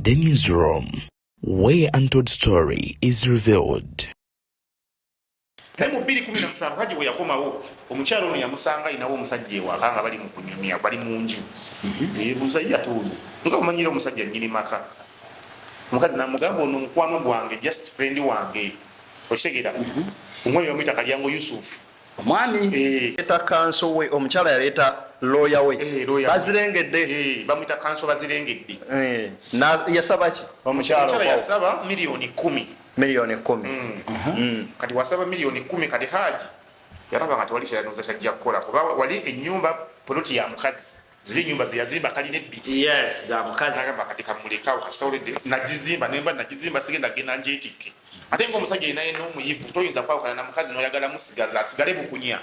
The newsroom, where untold story is revealed. Mu 2017 Hajji bwe yakomawo omukyalo ono yamusanga inawo omusajja ewaka nga bali mu kunyumya bali mu nju. Yeebuuza yatuuno nga omanyira omusajja nnyini maka. Omukazi n'amugamba ono mukwano gwange just friend wange. Okitegeera? Omwami bamuyita Kalyango Yusuf. Omwami leeta kanso we omukyala yaleeta lawyer we. Bazirengedde. Bamuyita kanso bazirengedde. Yasaba ki? Omukyala yasaba miliyoni 10. Milioni 10. Kati wasaba milioni 10 kati Hajji yalaba nga tewali kiranoza kyajja kukola kuba wali ennyumba poloti ya mukazi ziri nyumba ziyazimba kalina ebbiri. Yes, za mukazi. Nagamba kati kamulekawo kasitawulidde nagizimba nemba nagizimba sigenda genda njeetikke ate ng'omusajja yinaye n'omuyivu toyinza kwawukana na mukazi n'oyagala musigaza asigale bukunya.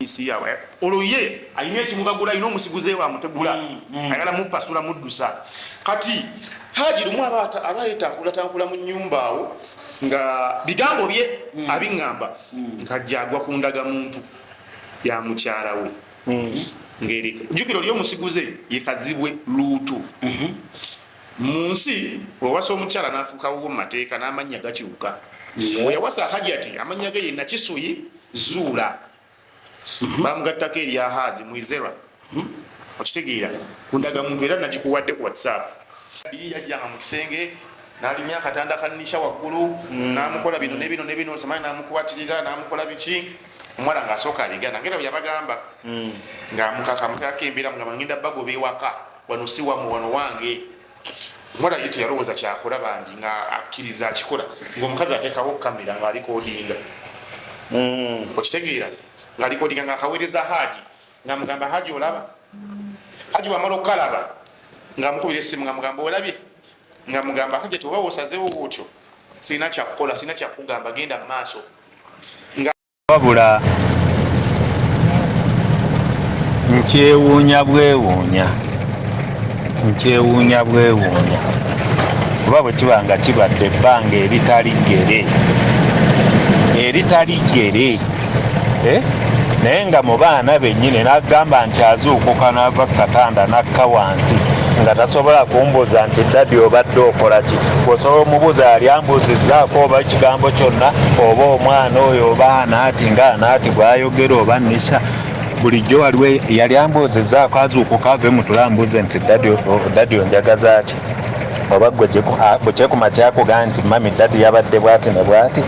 Isi yawe olwoye alina ekimugagula alina omusiguze wa mutegula ayagala mupasula muddusa kati Hajji lumu abaayita akulatankula mu nnyumba awo nga bigambo bye abingamba nkajja agwa ku ndagamuntu ya mukyala we ng'ereka jjukiro ly'omusiguze ye Kazibwe Luutu. Mu nsi wewasa omukyala n'afuukawo mu mateeka n'amannya gakyuka. We yawasa Hajjat amannya ge ye Nakisuyi Zuula. Bamugattako erya Haazi Mwizerwa. Okitegeera ku ndagamuntu era nagikuwadde ku WhatsApp. Yajjanga mu kisenge n'alimya akatanda kannisha waggulu n'amukola bino ne bino ne bino samani n'amukwatirira n'amukola biki omuwala ng'asooka abigana ngera bwe yabagamba ng'amukakamukako embeera nga mangenda bagoba ewaka wano si wamu wano wange. Omuwala ye teyalowooza kyakola bambi nga akkiriza akikola ng'omukazi ateekawo kamera ng'alikoodinga. Okitegeera ng'alikoodinga ng'akaweereza Hajji ng'amugamba Hajji olaba Hajji wamala okukalaba ng'amukubira essimu ng'amugamba olabye ng'amugamba Hajjat oba wosazeewo bwotyo sirina kyakukola sirina kyakugamba genda mu maaso wabula nkyewuunya bwewuunya kuba bwe kiba nga kibadde ebbanga eritali ggere naye nga mu baana bennyini n'agamba nti azuukuka n'ava ku katanda n'akka wansi nga tasobola kumbuuza nti ddadi obadde okola ki. Bw'osobola omubuuza yali ambuuzizzaako oba ekigambo kyonna oba omwana oyo oba anaati ng'anaati bw'ayogera oba nisha bulijjo waliwo yali ambuuzizzaako azuukuka ave mutule ambuuze nti ddadi onjagaza ki oba gwe kyekuma kyakugaa nti mami ddadi yabadde bw'ati ne bw'ati.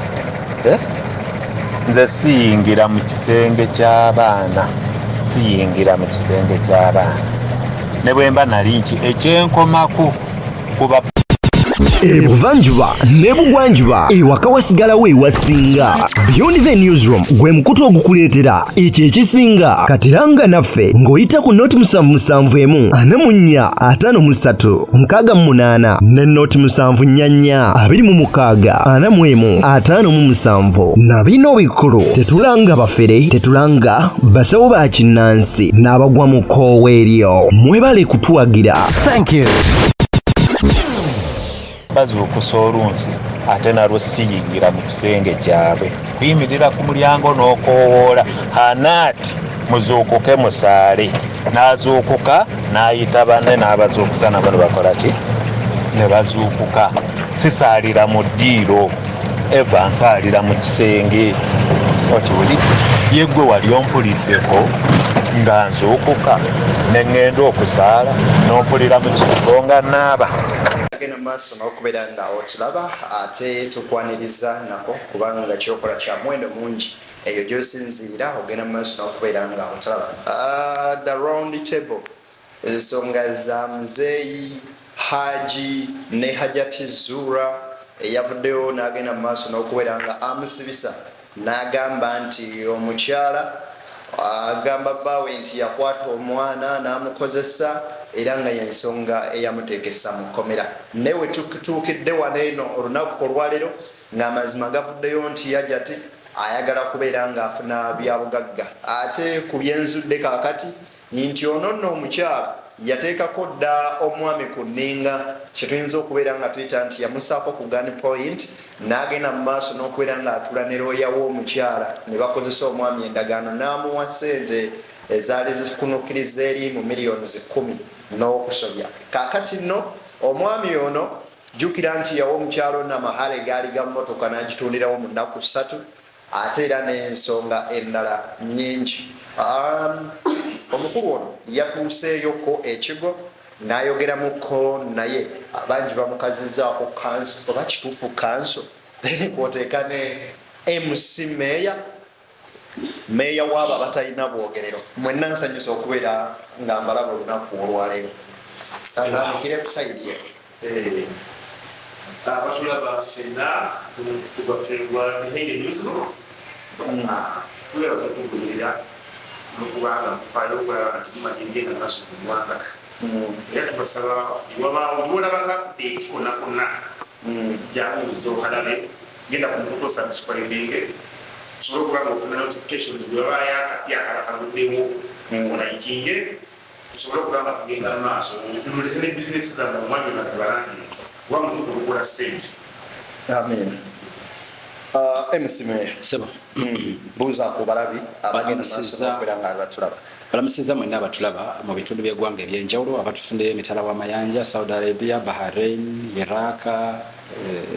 Nze siyingira mu kisenge ky'abaana ne bwe mba nali nki ekyenkomako kuba ebuvanjuba n'ebugwanjuba ewaka wasigalawo ewasinga. Beyond the newsroom gwe mukutu ogukuleetera ekyo ekisinga katiranga naffe ng'oyita ku noti 771 44 53 ne noti 744 26 41 na bino bikulu tetulanga bafere tetulanga basawo ba kinnansi n'abagwa mu koowa eryo. Mwebale kutuwagira. Thank you. bazuukusa olunsi ate nalwo siyingira mu kisenge kyabwe kuyimirira ku mulyango n'okoowoola anaati muzuukuke musaale n'azuukuka n'ayita banne n'abazuukusa nabano bakola ki ne bazuukuka. Sisaalira mu ddiiro eva nsaalira mu kisenge okiwuli yeggwe wali ompuliddeko nga nzuukuka ne ŋŋenda okusaala n'ompulira mu kifo nga naaba. Agenda maaso n'okubeera nga otulaba ate tukwaniriza nako kubanga kyokola kya muwendo mungi eyo gy'osinziira ogenda maaso n'okubeera nga otulaba. The round table ensonga za Muzeeyi Hajji ne Hajjat Zuula eyavuddeyo n'agenda maaso n'okubeera nga amusibisa n'agamba nti omukyala agamba bbaawe nti yakwata omwana n'amukozesa era nga y'ensonga eyamuteekesa mu kkomera. Naye we tutuukidde wano eno olunaku olwaleero ng'amazima gavuddeyo nti Hajjat ayagala kubeera ng'afuna byabugagga ate ku byenzudde kaakati nti ono nno omukyala yateekako dda omwami ku nninga kyetuyinza okubeera nga tuyita nti yamusaako ku gun point n'agenda mu maaso n'okubeera ng'atula ne looyawo omukyala ne bakozesa omwami endagaano n'amuwa ssente ezaali zikunukkiriza eri mu miliyoni 10 n'okusobya. Kaakati nno omwami ono jjukira nti yawa omukyalo namahale egaali ga mmotoka n'agitundirawo mu nnaku 3 ate era n'ensonga endala nnyingi. Omukulu ono yatuuseeyoko ekigo n'ayogeramuko naye abangi bamukazizaako kanso oba kituufu kanso then kwoteeka ne MC meeya w'abo abatalina bwogerero. Mwenna nsanyusa okubeera nga mbalaba olunaku olwaleero. Tandikire ku sayidi abatulaba ffenna tugafeebwa behind the newsroom tulebaza okugulirira nokubanga mufaayo okulaba nti tumanyi engenda maaso mu ggwanga era tubasaba tiwolabako update konna konna jamubuuza okalabe genda ku mukutu osubscribinge osobola okubanga ofuna notifications bwe babaayo akapya akaba kaluddewo olayikinge tusobole okugamba tugenda mu maaso tuleke ne bizinesi zammwe omwanya nga zibalangire kuba mukutu okukola sente. Amen. MC Meya sebo buuza ku balabi abagenda maaso n'okubeera nga abatulaba. balamusiza mwenna abatulaba mu bitundu by'eggwanga ebyenjawulo abatufundire emitala w'amayanja Saudi Arabia, Bahrain, Iraq,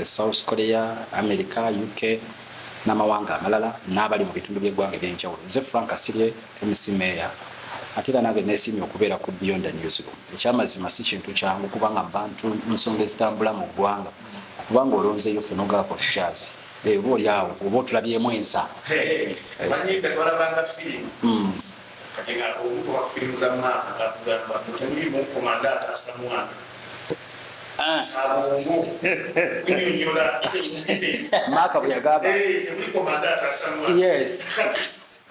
South Korea, America, UK n'amawanga amalala n'abali mu bitundu by'eggwanga ebyenjawulo. Nze Frank Asirye MC Meya ate era nange neesiimye okubeera ku Beyond the Newsroom. Ekyamazima si kintu kyangu kubanga abantu nsonga ezitambula mu ggwanga kubanga olonzeeyo ffe n'ogaba pictures oba oliawo oba otulabyemu ensa manyi katwalabanga firimu kati nga omuntu wa firimu za maaka ngakugamba temulimu komanda ataasa mwana abongo kunyonyola maaka bwe yagamba temuli komanda ataasa mwana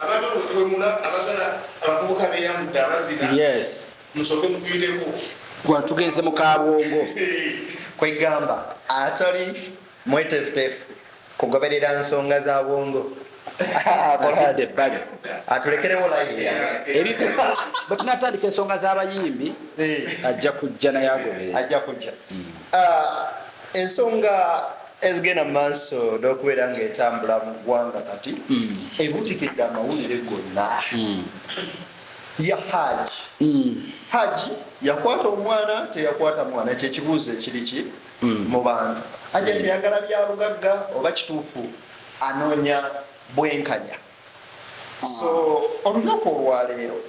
abantu okuwemula abagala abavubuka beyambudde abazina musoke mutuyiteko tugenze mu kabwongo kwegamba atali mwetefutefu kugoberera nsonga za bwongo atulekerewo live bwe tunatandika ensonga z'abayimbi ajja kujja naye agoberera ensonga ezigenda mu maaso n'okubeera ng'etambula mu ggwanga kati ebutikidde amawulire gonna ya Haji yakwata omwana teyakwata mwana kyekibuuzo ekiri ki mu bantu. Hajjat teyagala bya bugagga oba kituufu anoonya bwenkanya. So olunaku olwaleero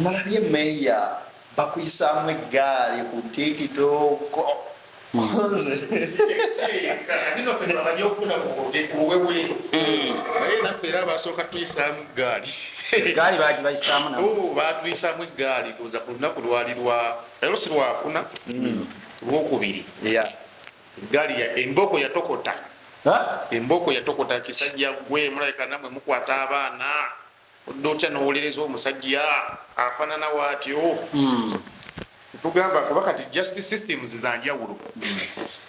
nalabye meeya bakuyisaamu eggaali ku TikTok naffe era basooka tuyisaamu gaali batuyisaamu eggaali tuza ku lunaku lwali ero si lwakuna lwokubiri eggaali emboko yatokota kisajja gwe mulabika namwe mukwata abaana odde otya n'owolereza omusajja afaanana waatyo tugamba kuba kati justice systems zanjawulo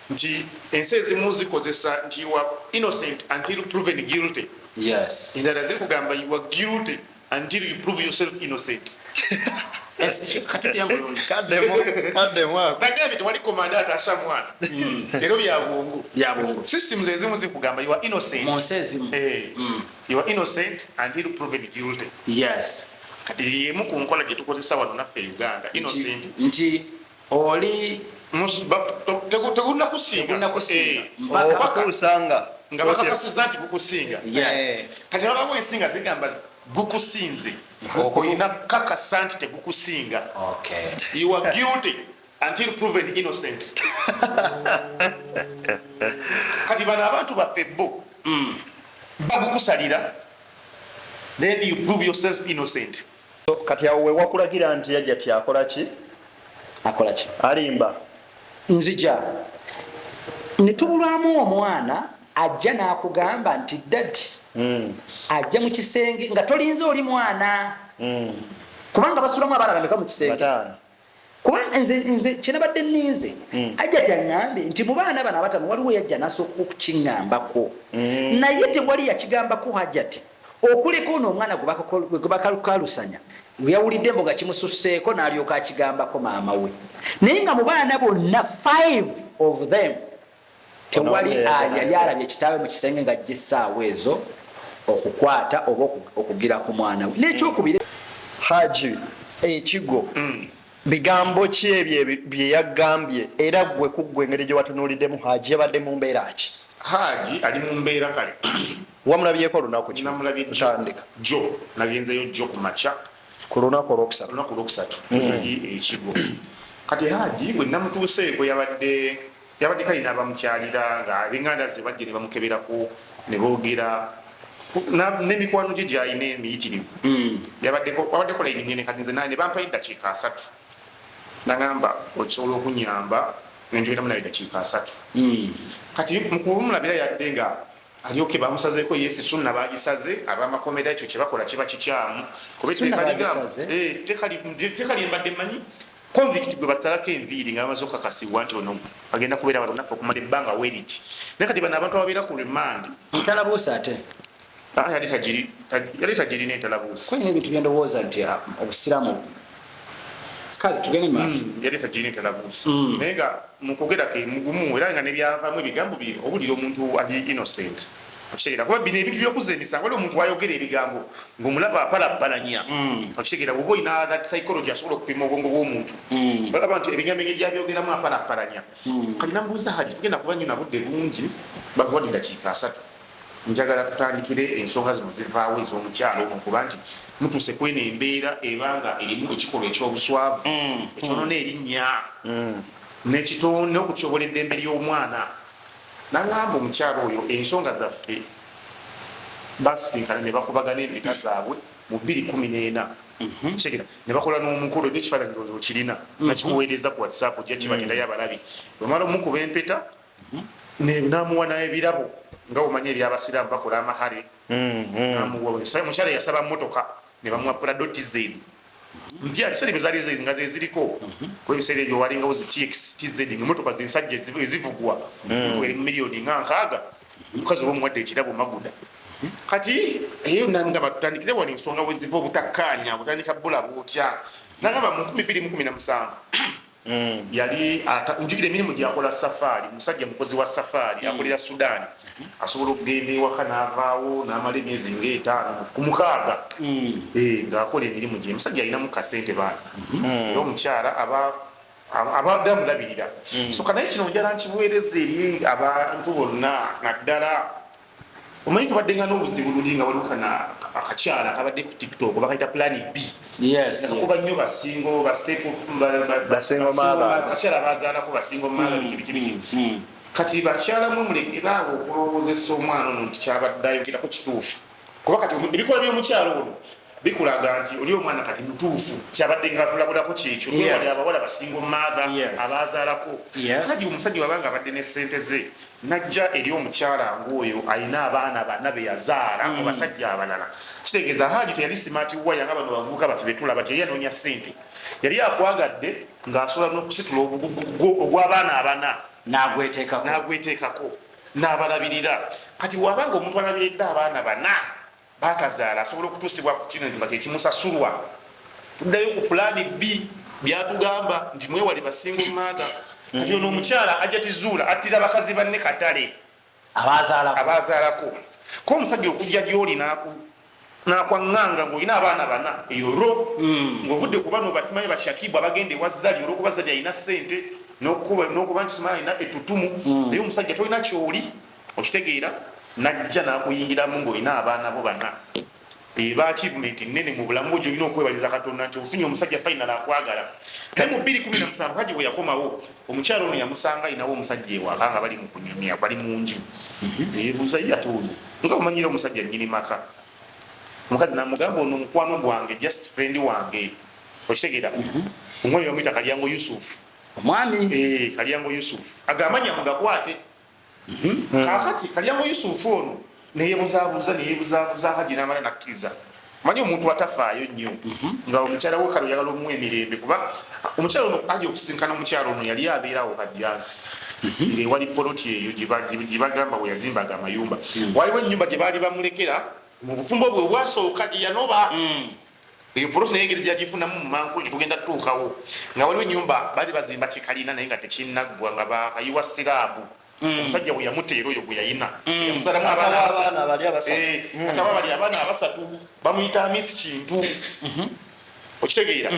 nti ensi ezimu zikozesa nti you are innocent until proven guilty. Endala zikugamba you are guilty until you prove yourself innocent. Nagambye tewali komanda ataasa mwana ero byabwongo. Systems ezimu zikugamba you are innocent you are innocent until proven guilty. Kati yemu ku nkola gye tukozesa wano naffe Uganda innocent nti oli tegulina kusinga mpaka nga bakakasiza nti bukusinga. Kati babawo ensinga zigamba gukusinze olina kakasa nti tegukusinga. You are guilty until proven innocent. Kati bano abantu baffe bo bagukusalira then you prove yourself innocent. Kati awo wewakulagira nti Hajjat akola ki? Alimba nzija netubulwamu omwana ajja n'akugamba nti dadi ajja mu kisenge nga tolinze oli mwana kubanga basulamu abaana bameka mu kisenge kubanga nze kyenabadde nninze Hajjat aŋŋambe nti mu baana bano abatano waliwo yajja n'asooka okukiŋŋambako naye tewali yakigambako Hajjat okuleko n'omwana gwe bakalusanya yawulidde mbo nga kimususseeko n'alyoka akigambako maama we naye nga mu baana bonna 5 of them tewali yali alabye kitaawe mu kisenge nga ajja essaawa ezo okukwata oba okugira ku mwana we. N'ekyokubiri Haji ekigo bigambo ki ebyo bye yagambye era gwe kuggwe engeri gye watunuuliddemu Hajji yabadde mu mbeera ki? Hajji ali mu mbeera kale wamulabyeko olunaku ki? namulabye Kutandika jo nagenzeyo jo ku makya ku lunaku olwokusatu ekigo kati Hajji bwe namutuuseeko yabadde kale n'abamukyalira nga ab'enganda ze bajje ne bamukeberako ne boogera n'emikwano gye gy'alina emiyitirivu wabaddeko layini kati nze ne bampayo eddakiika 3 nagamba okusobola okunyamba nenjoyeramu nayo eddakiika 3 kati mukumulabira yadde nga alyoke bamusazeeko yesi sunna bagisaze abamakomera ekyo kyebakola kiba kikyamu tekali mbadde manyi convict gwe batalako enviiri nga bamaze okukakasibwa nti ono agenda kubeera batonafe okumala ebbanga weriti naye kati bano abantu ababeera ku remand ntalabuusa ate yali tagirina entalabuusi kulina ebintu byendowooza nti obusiramu kale tugende maaso yali tagirina entalabuusi naye nga mukogerako mugumu era nga nebyavamu ebigambo bye owulira omuntu ali innocent okitegeera kuba bino ebintu byokuzza emisango waliwo omuntu wayogera ebigambo ng'omulaba apalapalanya okitegeera bwoba olina that psychology asobola okupima obwongo bw'omuntu balaba nti ebigambo engeri gyabyogeramu apalapalanya kati namubuuza Hajji tugenda kuba nnyo nabudde bungi bakuwadde eddakiika 3 njagala tutandikire ensonga zino zivaawo ez'omukyalo omwo kuba nti mutuuse kweno embeera ebanga erimu ekikolwa ekyobuswavu ekyonona erinnya n'ekitone okutyobola eddembe ly'omwana nagamba omukyalo oyo ensonga zaffe basisinkana ne bakubagana empeta zaabwe mu 2014 kitegeera ne bakola n'omukolo n'ekifaananyi ndowooza okirina nakikuweereza ku whatsapp ojja kibagendayo abalabi bwemala omukuba empeta namuwa nayo ebirabo nga omanye ebyabasiraamu bakola amahare omukyala yasaba motoka ne bamuwa prado tz mpya biseera ebyo zaali nga zeziriko kuba ebiseera ebyo walingawo zi tx tz emotoka zensajja ezivugwa eri mu miliyoni nga 6 omukazi oba omuwadde ekirabo maguda kati eyo nangamba tutandikire wano ensonga weziva obutakkaanya butandika bula bwotya nagamba mu 2017 yali njukira emirimu gyakola safaari musajja mukozi wa safaari akolera Sudan asobola okugenda ewaka n'avaawo n'amala emyezi nga 5 ku 6 ng'akola emirimu gye musajja alinamu kasente bangi era omukyala abadde amulabirira so kanaye kino njala nkibuweereza eri abantu bonna naddala omanyi tubadde nga n'obuzibu luli nga waliwo kana akakyala akabadde ku tiktok bakayita plan B kuba nnyo basingo bakyala bazaalako basingo maala bikibikibiki kati bakyalamu mulekeraawo okulowoozesa omwana ono nti kyabadde ayogerako kituufu kuba kati ebikola by'omukyalo ono bikulaga nti oli omwana kati mutuufu kyabadde nga tulabulako kyekyo twewali abawala basingo maatha abazaalako kati omusajja wabanga abadde ne ssente ze najja eri omukyala ng'oyo ayina abaana bana be yazaala mu basajja abalala kitegeeza Hajji teyali simati waya nga bano bavubuka baffe betulaba teyali anoonya ssente yali akwagadde ng'asobola n'okusitula ogw'abaana abana n'agweteekako n'abalabirira kati wabanga omuntu alabiridde abaana bana batazaala asobola okutuusibwa ku kino nga tekimusasulwa tuddayo ku pulaani B byatugamba nti mwewali basingo maatha kati ono omukyala Hajjat zuula attira bakazi banne katale abazaalako ko omusajja okujja gy'oli n'akwaŋŋanga ng'olina abaana bana eyo ro ng'ovudde ku bano batimanyi bashakibwa bagenda ewa Zali olw'okuba Zali alina ssente n'okuba nti simanyi alina ettutumu naye omusajja tolina ky'oli okitegeera najja n'akuyingiramu ng'olina abaana bo bana eba achievement nene mu bulamu bwo olina okwebaliza Katonda nti ofunye omusajja final akwagala naye mu 2017 Hajji bwe yakomawo omukyalo ono yamusanga ayinawo omusajja ewaka nga bali mu kunyumya bali mu nju yeebuuza ye ate ono nga omanyire omusajja nnyini maka omukazi n'amugamba ono mukwano gwange just friend wange okitegeera omwami bamuyita Kalyango Yusufu omwami Kalyango Yusufu agamanya mugakwate kakati Kalyango Yusufu ono neyebuzabuza Hajji n'amala nakkiriza manyi omuntu atafaayo nnyo nga omukyala we kale oyagala omuwa emirembe kuba omukyala ono Hajji okusinkana omukyala ono yali abeerawo Hajjansi ng'ewali poloti eyo gye bagamba bwe yazimbaga amayumba waliwo ennyumba gye baali bamulekera mu bufumbo bwe bwasooka gye yanoba eyo poloti naye engeri gyagifunamu mu manku gye tutuukawo nga waliwo ennyumba baali bazimba kikalina naye nga tekinnaggwa nga bakayiwa siraabu omusajja bwe yamuteera oyo gwe yayina yamuzaalamu abaana bali abaana 3 bamuyita Miss Kintu okitegeera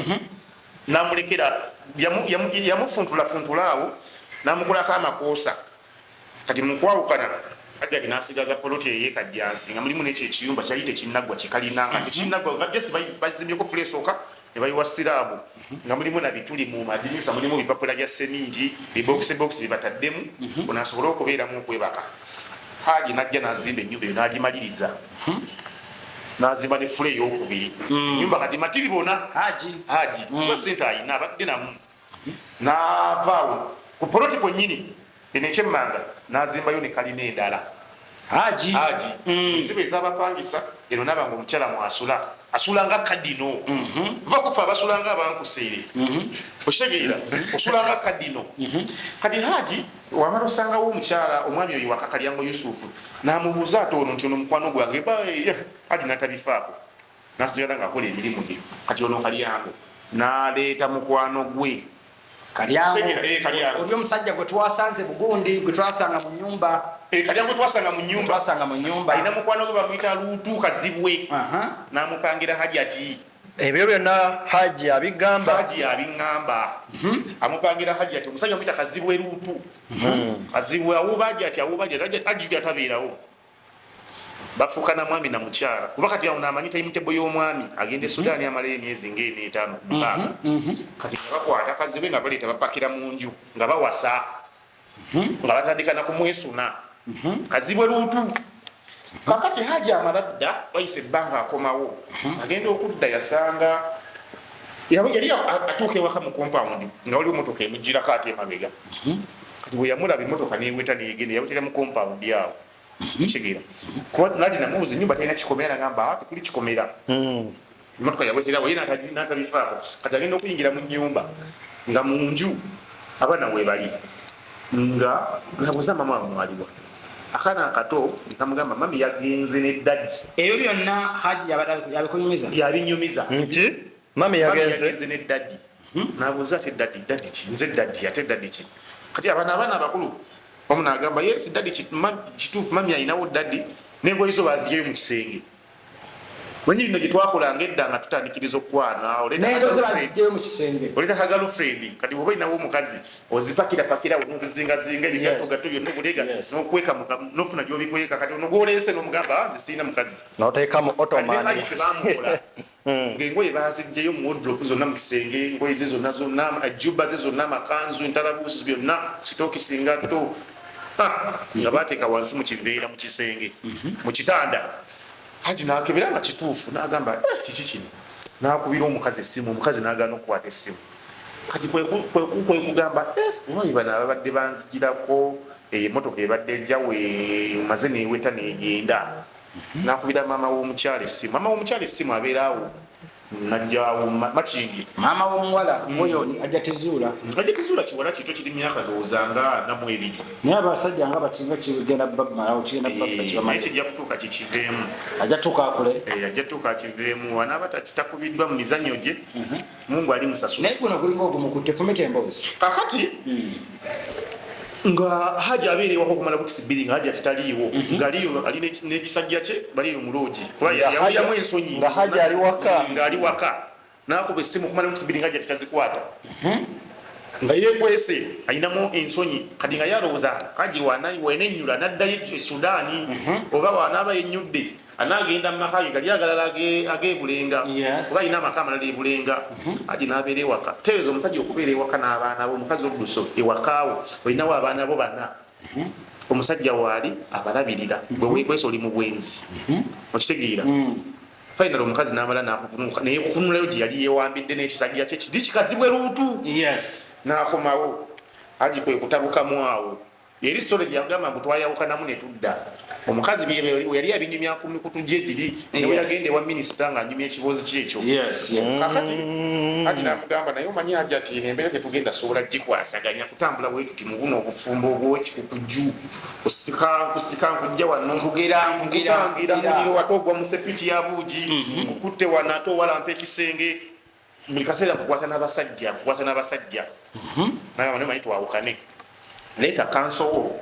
namulekera yamufuntula awo namukolako amakosa kati mukwawukana Hajjat n'asigaza poloti eyekajjansi nga mulimu n'ekyo ekiyumba kyali tekinnagwa kikalina nga tekinnagwa just bazimbyeko fulesooka ne bayiwa siraabu nga mulimu na bituli mu madinisa mulimu bipapula bya seminti bibokisi bibataddemu onasobole okubeeramu okwebaka. Haji najja n'azimba ennyumba eyo n'agimaliriza n'azimba ne fule ey'okubiri ennyumba kati matiribona Haji kuba sente ayina abadde namu n'avaawo ku poloti kwennyini eno ekyemmanga n'azimbayo ne kalina endala Haji zibe ez'abapangisa eno nabanga omukyala asula nga kadino kuva kufa abasula nga abankuseere okitegeera osula nga kadino kati Haji wamala osangawo omukyala omwami oyo wakakalyango Yusufu n'amubuuza ate ono nti ono mukwano gwange Haji n'atabifaako n'asigala ng'akola emirimu gye kati ono kalyango n'aleeta mukwano gwe Kalyango oli omusajja gwe twasanze Bugundi gwe twasanga mu nnyumba Kalyango twasanga mu nnyumba alina mukwano gwe bamuyita Luutu Kazibwe n'amupangira Hajjat ebyo byonna Haji abiŋŋamba amupangira Hajjat omusajja amuyita Kazibwe Luutu Kazibwe awuba Hajjat Hajjat atabeerawo bafuukana mwami na mukyala kuba kati awo n'amanyi tayimutebo y'omwami agenda e Sudaani amalayo emyezi ng'ena etaano mukaaga kati nga bakwata Kazibwe nga baleeta bapakira mu nju nga bawasa nga batandika na kumwesuna Kazibwe Luutu kakati Haji amala dda wayise ebbanga akomawo agenda okudda yasanga yali atuuka ewaka mu kompawundi nga waliwo emotoka emugirako ate emabega kati bwe yamulaba emotoka neeweta neyegenda yawetera mu kompawundi awo kitegeera kuba naji namubuuza ennyumba talina kikomera nagamba tekuli kikomera emotoka yaweterawo ye n'atabifaako kati agenda okuyingira mu nnyumba nga mu nju abaana weebali nga nabuuza mama wamwaliwa akana akato nikamugamba mami yagenze ne daddi ebyo byonna Haji yabinyumiza nti mami yagenze ne daddi nabuuza ate daddi ki nze daddi ate daddi ki kati abaana abakulu omu n'agamba yes daddi kituufu mami ayinawo daddi n'engoye zo baziggyeyo mu kisenge wenyi bino gye twakolanga edda nga tutandikiriza okwana oleeta kagalufredi kati bwoba olinawo omukazi ozipakirapakira nozizingazinga ebigattogatto byonna obulega n'okweka nofuna gy'obikweka kati ono gwoleese n'omugamba nze sirina mukazi n'oteekamu otomani bamukola ng'engoye baziggyeyo mu wodropu zonna mu kisenge engoye ze zonna ajuba ze zonna amakanzu entalabuusi byonna sitookisi ngatto nga bateeka wansi mu kiveera mu kisenge mu kitanda Haji n'akebera nga kituufu n'agamba kiki kino n'akubira omukazi essimu omukazi n'agaana okukwata essimu kati kwe kugamba omwami bano ababadde banzigirako emmotoka ebadde ejja maze neeweta neegenda n'akubira maama w'omukyala essimu abeera awo najjaawo makingi maama w'omuwala oyo Hajjat zuula kiwala kito kiri myaka ndowooza nga 42 naye abasajja nga bakinga kigenda babamalawo kigenda naye kijja kutuuka kikiveemu ajja tuuka akiveemu wanaaba takitakubiddwa mu mizannyo gye Mungu ali musasula naye guno gulinga ogumukutte fumita emboozi kakati nga Haji abeera ewaka okumala bukisi bbiri nga Haji ataliiwo ng'aliyo ali n'ekisajja kye baliyo mu loogi kuba yamuyamu ensonyi nga Haji ali waka n'akuba essimu okumala bukisi bbiri nga Haji atitazikwata nga yeekwese ayinamu ensonyi kati nga yalowooza Haji wanennyula n'addayo e Sudaani oba wanaaba yennyudde anaagenda mu maka ge gali agalala ag'ebulenga kuba alina amaka amalala ebulenga Haji n'abeera ewaka tereeza omusajja okubeera ewaka n'abaana bo omukazi olubuso ewakaawo olinawo abaana bo bana omusajja waali abalabirira bwe weekwesa oli mu bwenzi okitegeera final omukazi n'amala n'akukunuka naye kukunulayo gye yali yeewambidde n'ekisajja kye kiri kikazibwe Luutu n'akomawo Haji kwe kutabukamu awo yeri sole gyagamba mbu twayawukanamu ne tudda omukazi yali abinyumya ku mikutu gy'eddiri newe yagenda ewa minisita ng'anyumya ekiboozi kyekyo kakati Haji n'amugamba naye omanyi Hajjat embeera tetugenda sobola gikwasaganya kutambula bwe tuti mu buno obufumbo obw'ekikukuju kusika nkujja wano nkutangira muliro wate ogwa mu sepiti ya buugi nkukutte wano ate owalampa ekisenge buli kaseera kukwata n'abasajja nagamba naye manyi twawukane leeta kansowo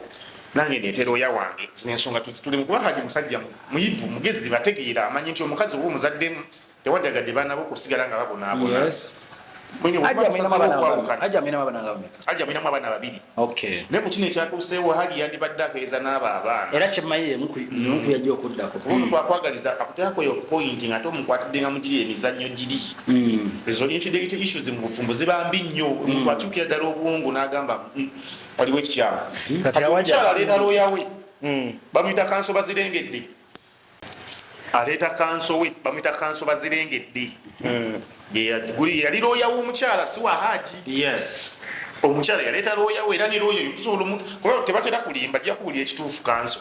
nange neetera oya wange ensonga tuli mukuba Haji musajja muyivu mugezi bategeera amanyi nti omukazi oba omuzaddemu tewaddagadde baana bo kusigala nga babonaabona Hajja amina abana ngabameka. Hajja amina abana babiri. Okay. Ne ku kino ekyatuuseewo hali yandibadde akeeza n'aba abaana. Era kyemmaye munku yajja okuddako. Omuntu akwagaliza akuteekako yo point ng'ate omukwatidde nga mugiri emizannyo giri. Ezo infidelity issues mu bufumbo ziba mbi nnyo. Omuntu akyukira ddala obwongo n'agamba waliwo ekikyamu. Omukyala aleeta looya we. Bamuyita kanso bazirengedde. Aleeta kanso we bamuyita kanso bazirengedde. Yali looya w'omukyala si wa Haji. Yes. Omukyala yaleeta looya we era ne looya oyo tusobola omuntu kuba tebatera kulimba ajja kuwulira ekituufu kanso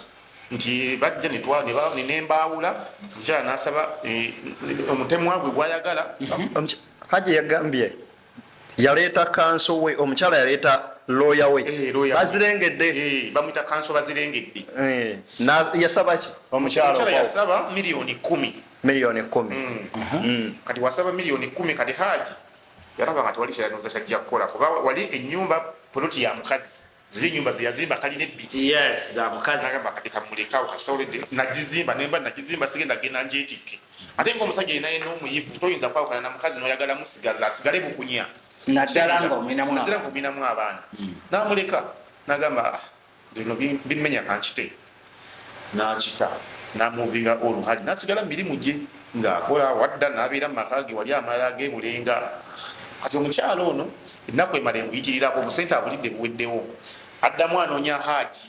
nti bajja ne nembaawula omukyala n'asaba omutemwa gwe gw'ayagala. Haji yagambye yaleeta kanso we omukyala yaleeta looya we bazirengedde bamuyita kanso bazirengedde. Yasaba ki omukyala yasaba miliyoni 10. Miliyoni 10. Kati wasaba miliyoni 10 kati Haji yalaba nga tewali kiranoza kyajja kukola kuba wali ennyumba poloti ya mukazi ziri ennyumba zeyazimba kalina ebbiri. Yes, za mukazi. Nagamba kati kamulekawo kasitawuledde nagizimba genda genda njeetikke ate ng'omusajja yenna yenna omuyivu toyinza kwawukana na mukazi n'oyagala musigaza asigale bukunya naddala ng'omwinamu abaana n'amuleka nagamba bino bimenya kankite n'akita n'amuvinga oluhaji n'asigala mirimu gye ng'akola wadda n'abeera mu maka ge wali amalala g'ebulenga. Kati omukyalo ono ennaku emala enguyikirirako obusente abulidde buweddewo addamu anoonya Haji.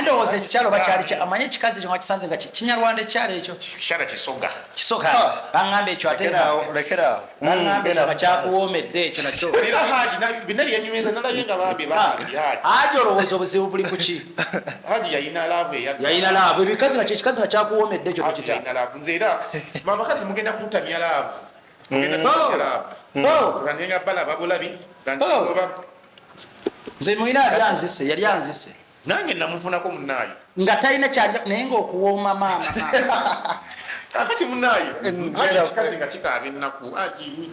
Ndowooza ekikyalo bakyali amanye ekikazi ekyo nga kisanze nga Kinyarwanda ekyalo ekyo kikyala Kisoga baŋŋamba ekyo ate baŋŋamba ekyo nga kyakuwoomedde ekyo nakyo era Haji bina byenyumiriza nalaye nga bambi Haji olowooza obuzibu buli ku ki? Haji yalina laavu ebikazi nakyo ekikazi nga kyakuwoomedde ekyo tokita nze era bakazi mugenda kututamya laavu nga balaba bulabi nze mwina yali anzise nange namufunako munaayo nga talina kyali naye ng'okuwooma maama akati munaayo ekikazi nga kikaaba ennaku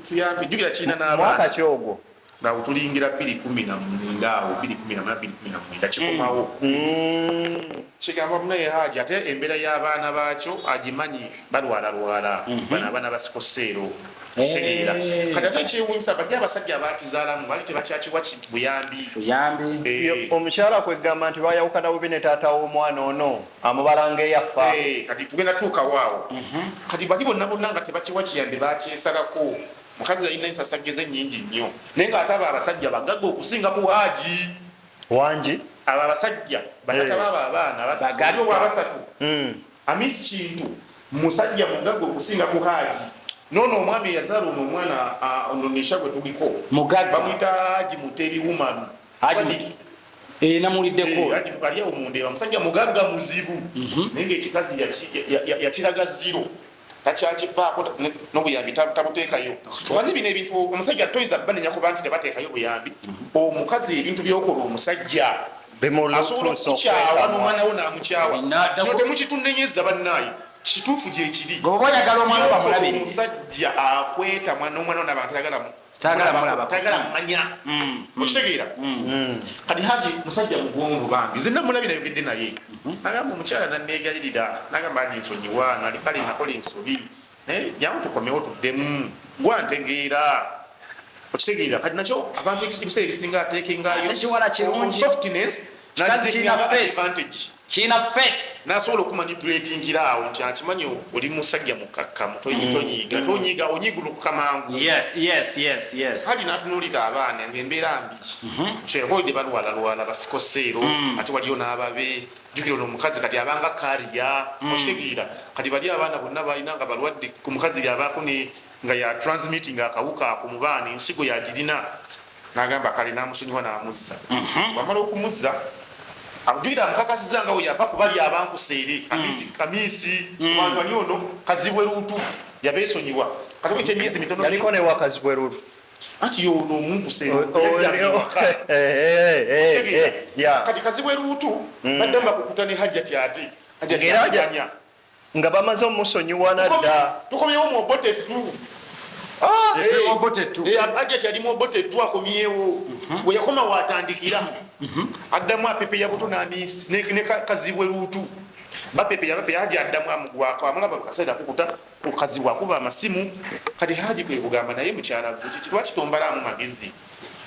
tuyambe jjukira kirina n'abaana kyogwo nga tulingira 2019 awo 2019 kikomawo kigamba munaye Haji ate embeera y'abaana baakyo agimanyi balwalalwala bano abaana basikoseero kitegeera kati ate ekyewuunyisa bali abasajja abakizaalamu bali tebakyakiwa buyambi. Omukyala kwegamba nti bayawukana bubi ne taata w'omwana ono amubalanga eyafa kati tugenda tuukawaawo kati bali bonna nga tebakiwa kiyambi bakyesalako. Mukazi yalina ensasageze nnyingi nnyo naye ng'ate abo abasajja bagagga okusinga ku Haji wangi abo abasajja batata baabo abaana wabasatu Amisi Kintu musajja mugagga okusinga ku Haji nono omwami eyazaala ono omwana ononisha gwe tuliko bamuyita Haji Mutebi Woman namuliddeko ali awo mundeeba musajja mugagga muzibu naye ng'ekikazi yakiraga zero takyakivaako n'obuyambi tabuteekayo. Omanyi bino ebintu omusajja toyinza banenya kuba nti tebateekayo buyambi. Omukazi ebintu byokola omusajja asobola okukyawa n'omwana wo n'amukyawa kino temukitunenyeza bannaayo kituufu gyekiri omusajja akweta n'omwana wo n'abantu tagala mumanya okitegeera. Kati Haji musajja mugonvu bambi nze namulabye nayogedde naye nagamba omukyala nanneegalirira nagamba ani nsonyiwa nali kale nakola ensobi naye jangu tukomewo tuddemu gwantegeera okitegeera. Kati nakyo abantu ebiseera ebisinga ateekengayo softness advantage China face nasobola okumanipulatingira awo nti akimanyi oli musajja mukakkamu tonyiga onyigulukuka mangu. Haji n'atunuulira abaana embeera mbi kyeholide balwalalwala basikoseero ate waliyo n'ababe jjukira ono omukazi kati abanga kaliya okitegeera. Kati bali abaana bonna balina nga balwadde ku mukazi lyabaako nga ya transmitting akawuka ako mu baana ensigo yagirina n'agamba kale n'amusonyiwa n'amuzza wamala okumuzza abujira mukakasiza nga oyava kubali abankuseere kamisi abantu ali ono kazibwe lutu yabeesonyiwa kati wite emyezi mitono yaliko ne wakazibwe lutu anti yo ono omuntu seero kati kazibwe lutu badde bakukuta ne Hajjat ate Hajjat nga bamaze omusonyiwa nadda tukomyewo mu obote tu Hajjat yali mu obote tu akomyewo bwe yakoma watandikira addamu apepe ya buto n'amisi ne kazibwe lutu bapepe Haji addamu amugwako amulaba kaseera kukuta okazi wakuba amasimu kati Haji kwe kugamba naye mukyala guti lwaki tombalamu magezi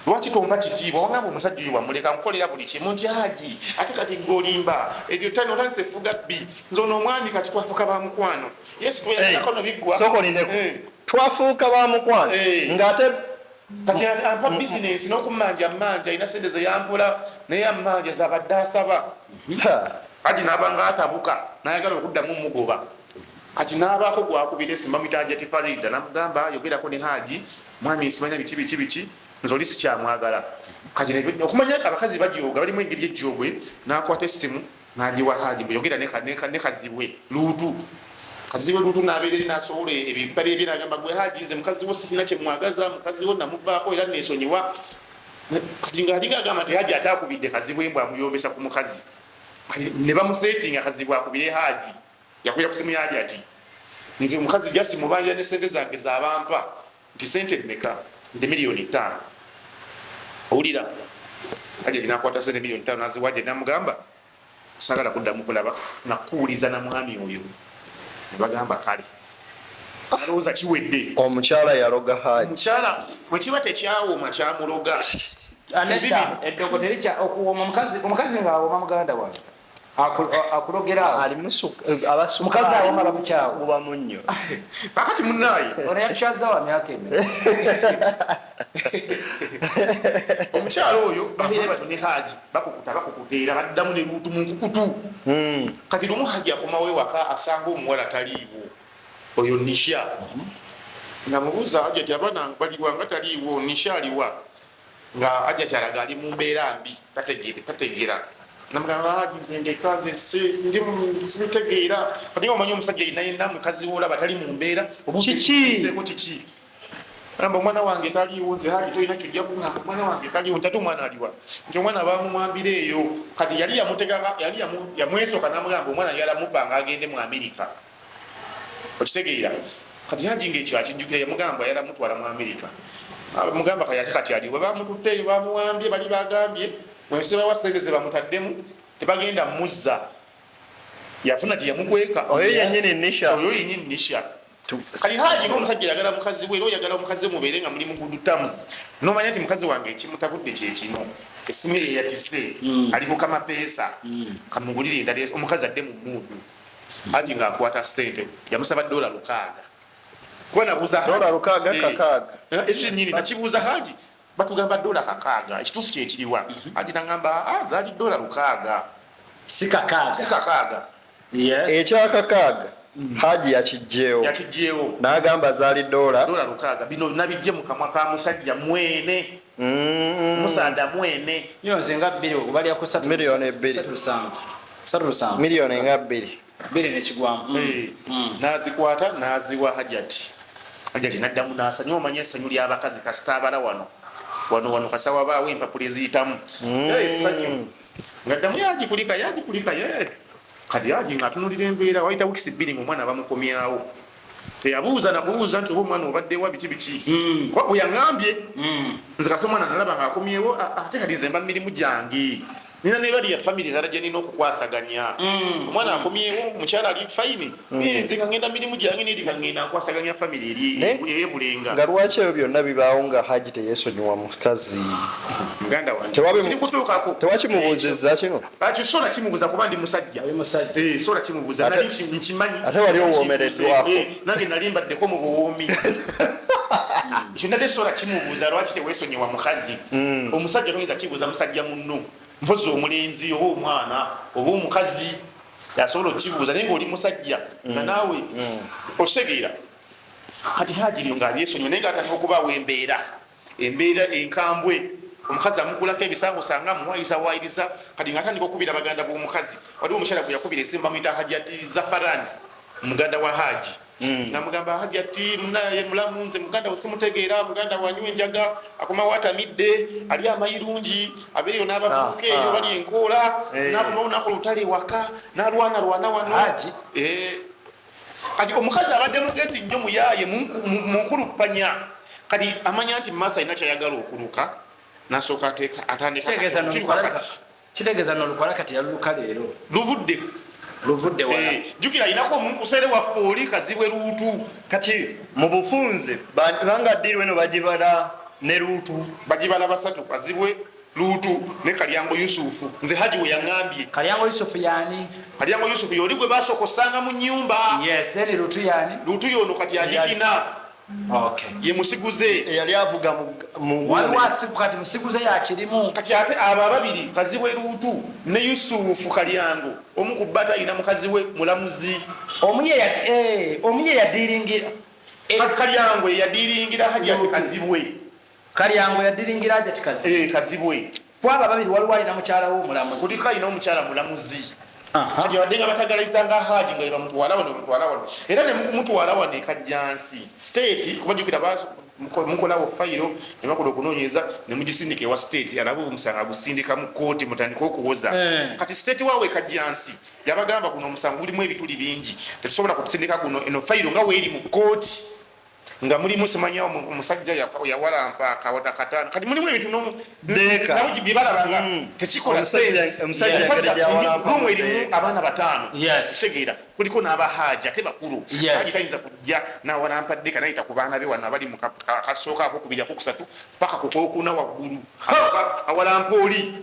lwaki tomba kitiibwa wangamba omusajja oyo wamuleka nkolera buli kimu nti Haji ate kati golimba ebyo tano otanse fuga bbi nzono omwami kati twafuuka bamukwano yesu tweyako biggwa twafuuka bamukwano ng'ate kati ampa bizinensi n'okumanja alina sente ze yampula naye amanja zabadde asaba Haji n'abanga atabuka n'ayagala okuddamu mugoba kati n'abaako gwakubira esimba muyita Hajjat Farida n'amugamba yogerako ne Haji mwami nsimanya biki nze oli sikyamwagala kati okumanya abakazi bajooga balimu engeri ejjoogwe n'akwata essimu n'agiwa Haji bweyogera ne kazibwe luutu kazibwe luutu n'abeera eri n'asobola ebipale ebye n'agamba gwe Haji nze mukazi wo sirina kye mwagaza mukazi wo namuvaako era neesonyiwa kati ng'alinga agamba nti Haji ate akubidde kazibwe mbw amuyombesa ku mukazi ne bamusetinga kazibwe akubire Haji yakwira ku simu ya Hajjat nze omukazi jasi mubanja ne sente zange z'abampa nti sente mmeka ndi $5,000,000 owulira Hajjat n'akwata sente $5,000,000 n'aziwa Hajjat n'amugamba sagala kuddamu kulaba nakuwuliza na mwami oyo ne bagamba kale alowooza kiwedde omukyala yaloga Haji omukyala bwe kiba tekyawooma kyamuloga anedda eddoko terikya okuwooma omukazi ng'awooma muganda wange akulogera omukazi awooma bamukyawo buba munnyo kakati munnaaye ono yatukyazawa myaka eme omukyala oyo babeere bato ne Haji bakukuteera baddamu ne luutu mu nkukutu kati lumu Haji akomawo ewaka asanga omuwala taliiwo oyo Nisha nga mubuuza Hajjat abaana baliwa nga taliiwo Nisha aliwa nga Hajjat alaga ali mu mbeera mbi tategeera namugamba Haji nze ndeka nze simitegeera kati nga omanyi omusajja yenayina mukazi wolaba tali mu mbeera kiki amba omwana wange taliiwo nze Haji tolina kyojja kungamba omwana wange taliiwo ntate omwana aliwa nti omwana bamumwambira eyo kati yali yamwesooka namugamba omwana yalamupanga agende mu Amerika okitegeera kati Haji ngaekyo akijjukira yamugamba yalamutwala mu Amerika mugamba kati aliwo bamututte eyo bamuwambye bali bagambye mweseba wa sente ze bamutaddemu tebagenda muzza yafuna gye yamukweka oyo yennyini Nisha kali Haji ng'omusajja yagala mukazi we era oyagala omukazi we mubeere nga muli mu good terms n'omanya nti mukazi wange ekimutabudde kyekino essimu ye yatise ali ku kamapeesa kamugulire endala omukazi adde mu muudu Haji ng'akwata sente yamusaba $600 kuba nabuuza $600 ekyo nnyini nakibuuza Haji batugamba $600 ekituufu kyekiriwa Haji n'agamba zaali $600 si kakaaga ekyakakaaga Haji yakijjeewo n'agamba zaali $600 bino nabijje mu kamwa ka musajja mwene musanda mwene nze nga 2 okubalya ku miliyoni nga 2 nekigwamu n'azikwata n'aziwa Hajjat n'addamu n'asanya omanya essanyu ly'abakazi kasitaabala wano kasawa baawe empapula eziyitamu essanyu ng'addamu yagikulika kati Haji ng'atunulira embeera wayita wiikisi 2 ng'omwana bamukomyawo teyabuuza nabuuza nti oba omwana obaddewa biki bwe yaŋŋambye nze kasi omwana nalaba ng'akomyewo ate kati nze mba mu mirimu gyange nina ne bali ya family endala gye nina okukwasaganya omwana akomyewo mukyala ali fayini nze nga ngenda mirimu gyange neri nga ngenda nkwasaganya family eyebulenga nga lwaki ebyo byonna bibaawo nga Haji teyeesonyiwa mukazi muganda wange kiri kutuukako tewakimubuuzizza kino kisola kimubuuza kuba ndi musajja sola kimubuuza nali nkimanyi ate wali owoomereddwako nange nali mbaddeko mu buwoomi kyonna te sola kimubuuza lwaki teweesonyiwa mukazi omusajja toyinza kibuuza musajja munno mpozi omulenzi oba omwana oba omukazi yasobola okukibuuza naye ngaoli musajja nga naawe okitegeera kati Haji lyo ng'abyesonyiwa naye ng'atandika okubaawo embeera enkambwe omukazi amugulako ebisango osanga amuwayiriza kati ng'atandika okubira baganda b'omukazi waliwo omukyala gwe yakubira esimba muyita Hajjat Zafarani muganda wa Haji namugamba Hajjat munaye mulamu nze muganda we simutegeera muganda wanywa enjaga akomawo atamidde ali amayirungi abeereyo n'abavubuka eyo bali enkoola n'akomawo n'akola olutale ewaka n'alwana wano kati omukazi abadde mugezi nnyo muyaaye munkuluppanya kati amanya nti mumaaso alina kyayagala okuluka n'asooka atandika kitegeeza n'olukwala kati yaluluka leero luvudde luvudde wala jukira inako musere wa foli kazibwe lutu kati mu bufunze banga ddirwe no bagibala ne lutu bagibala basatu kazibwe lutu ne Kalyango Yusufu nze Haji we yangambye Kalyango Yusufu yani Kalyango Yusufu yoli gwe basokosanga mu nyumba yes then lutu yani lutu yono kati alikina okay ye musiguze yali avuga mu wali wasibu kati musiguze ya kirimu kati ate aba babiri kazibwe lutu ne Yusufu Kalyango omu kubata ina mukazi we mulamuzi omuye ya diringira Kalyango ya diringira Hajjat kazibwe Kalyango ya diringira Hajjat kazibwe kwaba babiri waliwo alina mukyala wo mulamuzi kulika ina omukyala mulamuzi kati wadenga batagalizanga Haji nga bamutwala wano era ne mutwala wano ekajjansi state kubajukira baso mukolawo fayiro ne bakola okunoonyeza ne mugisindike wa state alabo omusango gusindika mu kooti mutandika okuwoza kati state wawe ekajjansi yabagamba guno omusango gulimu ebituli bingi tetusobola kutusindika guno eno fayiro nga weeri mu kooti nga mulimu simanyawo omusajja yawalampa akawada katano kati mulimu ebintu nabo byebalabanga tekikola sense erimu abaana bataano kitegeera kuliko n'abahaji ate bakulu haji tayinza kujja nawalampa ddeka nayita ku baana be wano abali mu kasooka akokubiri akokusatu paka ku kokuna waggulu awalampa oli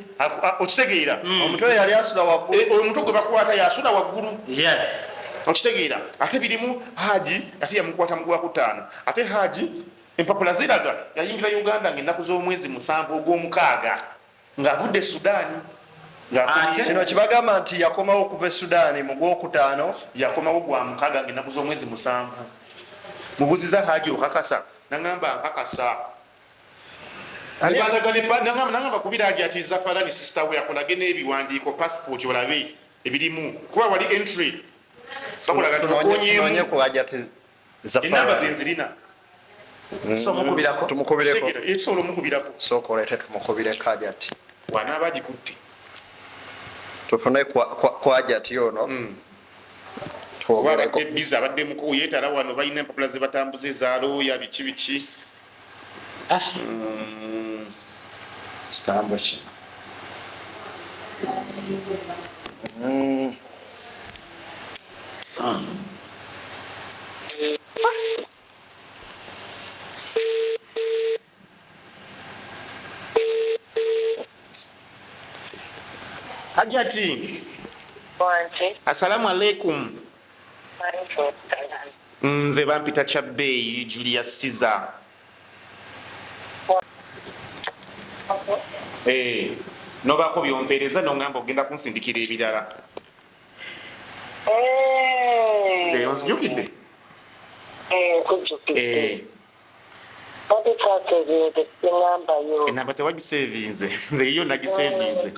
okitegeera omutwe yali asula waggulu omutwe gwe bakwata yasula waggulu okitegeera ate birimu Haji ate yamukwata mu gwakutaano ate Haji empapula ziraga yayingira Uganda ng'ennaku z'omwezi 7 ogw'omukaaga ng'avudde Sudaani kino kibagamba nti yakomawo okuva e Sudaani mu gwokutaano yakomawo gwa mukaaga ng'ennaku z'omwezi 7 mubuziza Haji okakasa nangamba nkakasa nangamba kubira Haji ati Zafarani sister we yakolage n'ebiwandiiko passport olabe ebirimu kuba wali entry bakolaga tukonye ku Hajjat inamba zenzirina tumukubireko ekisolo mukubirako sooka oleete tumukubireko Hajjat wana bagikutte tufune ku Hajjat yono twogereko biza abadde muko yeetala wano balina empapula ze batambuza ezaalooya biki kigambo ki Hajjati assalamu alaikum nze bampita Kyabbeeyi Julius Caesar nobaako byompeereza nongamba ogenda kunsindikira ebirala onzijukidde enamba tewagisevinze nze iyo nagisevinze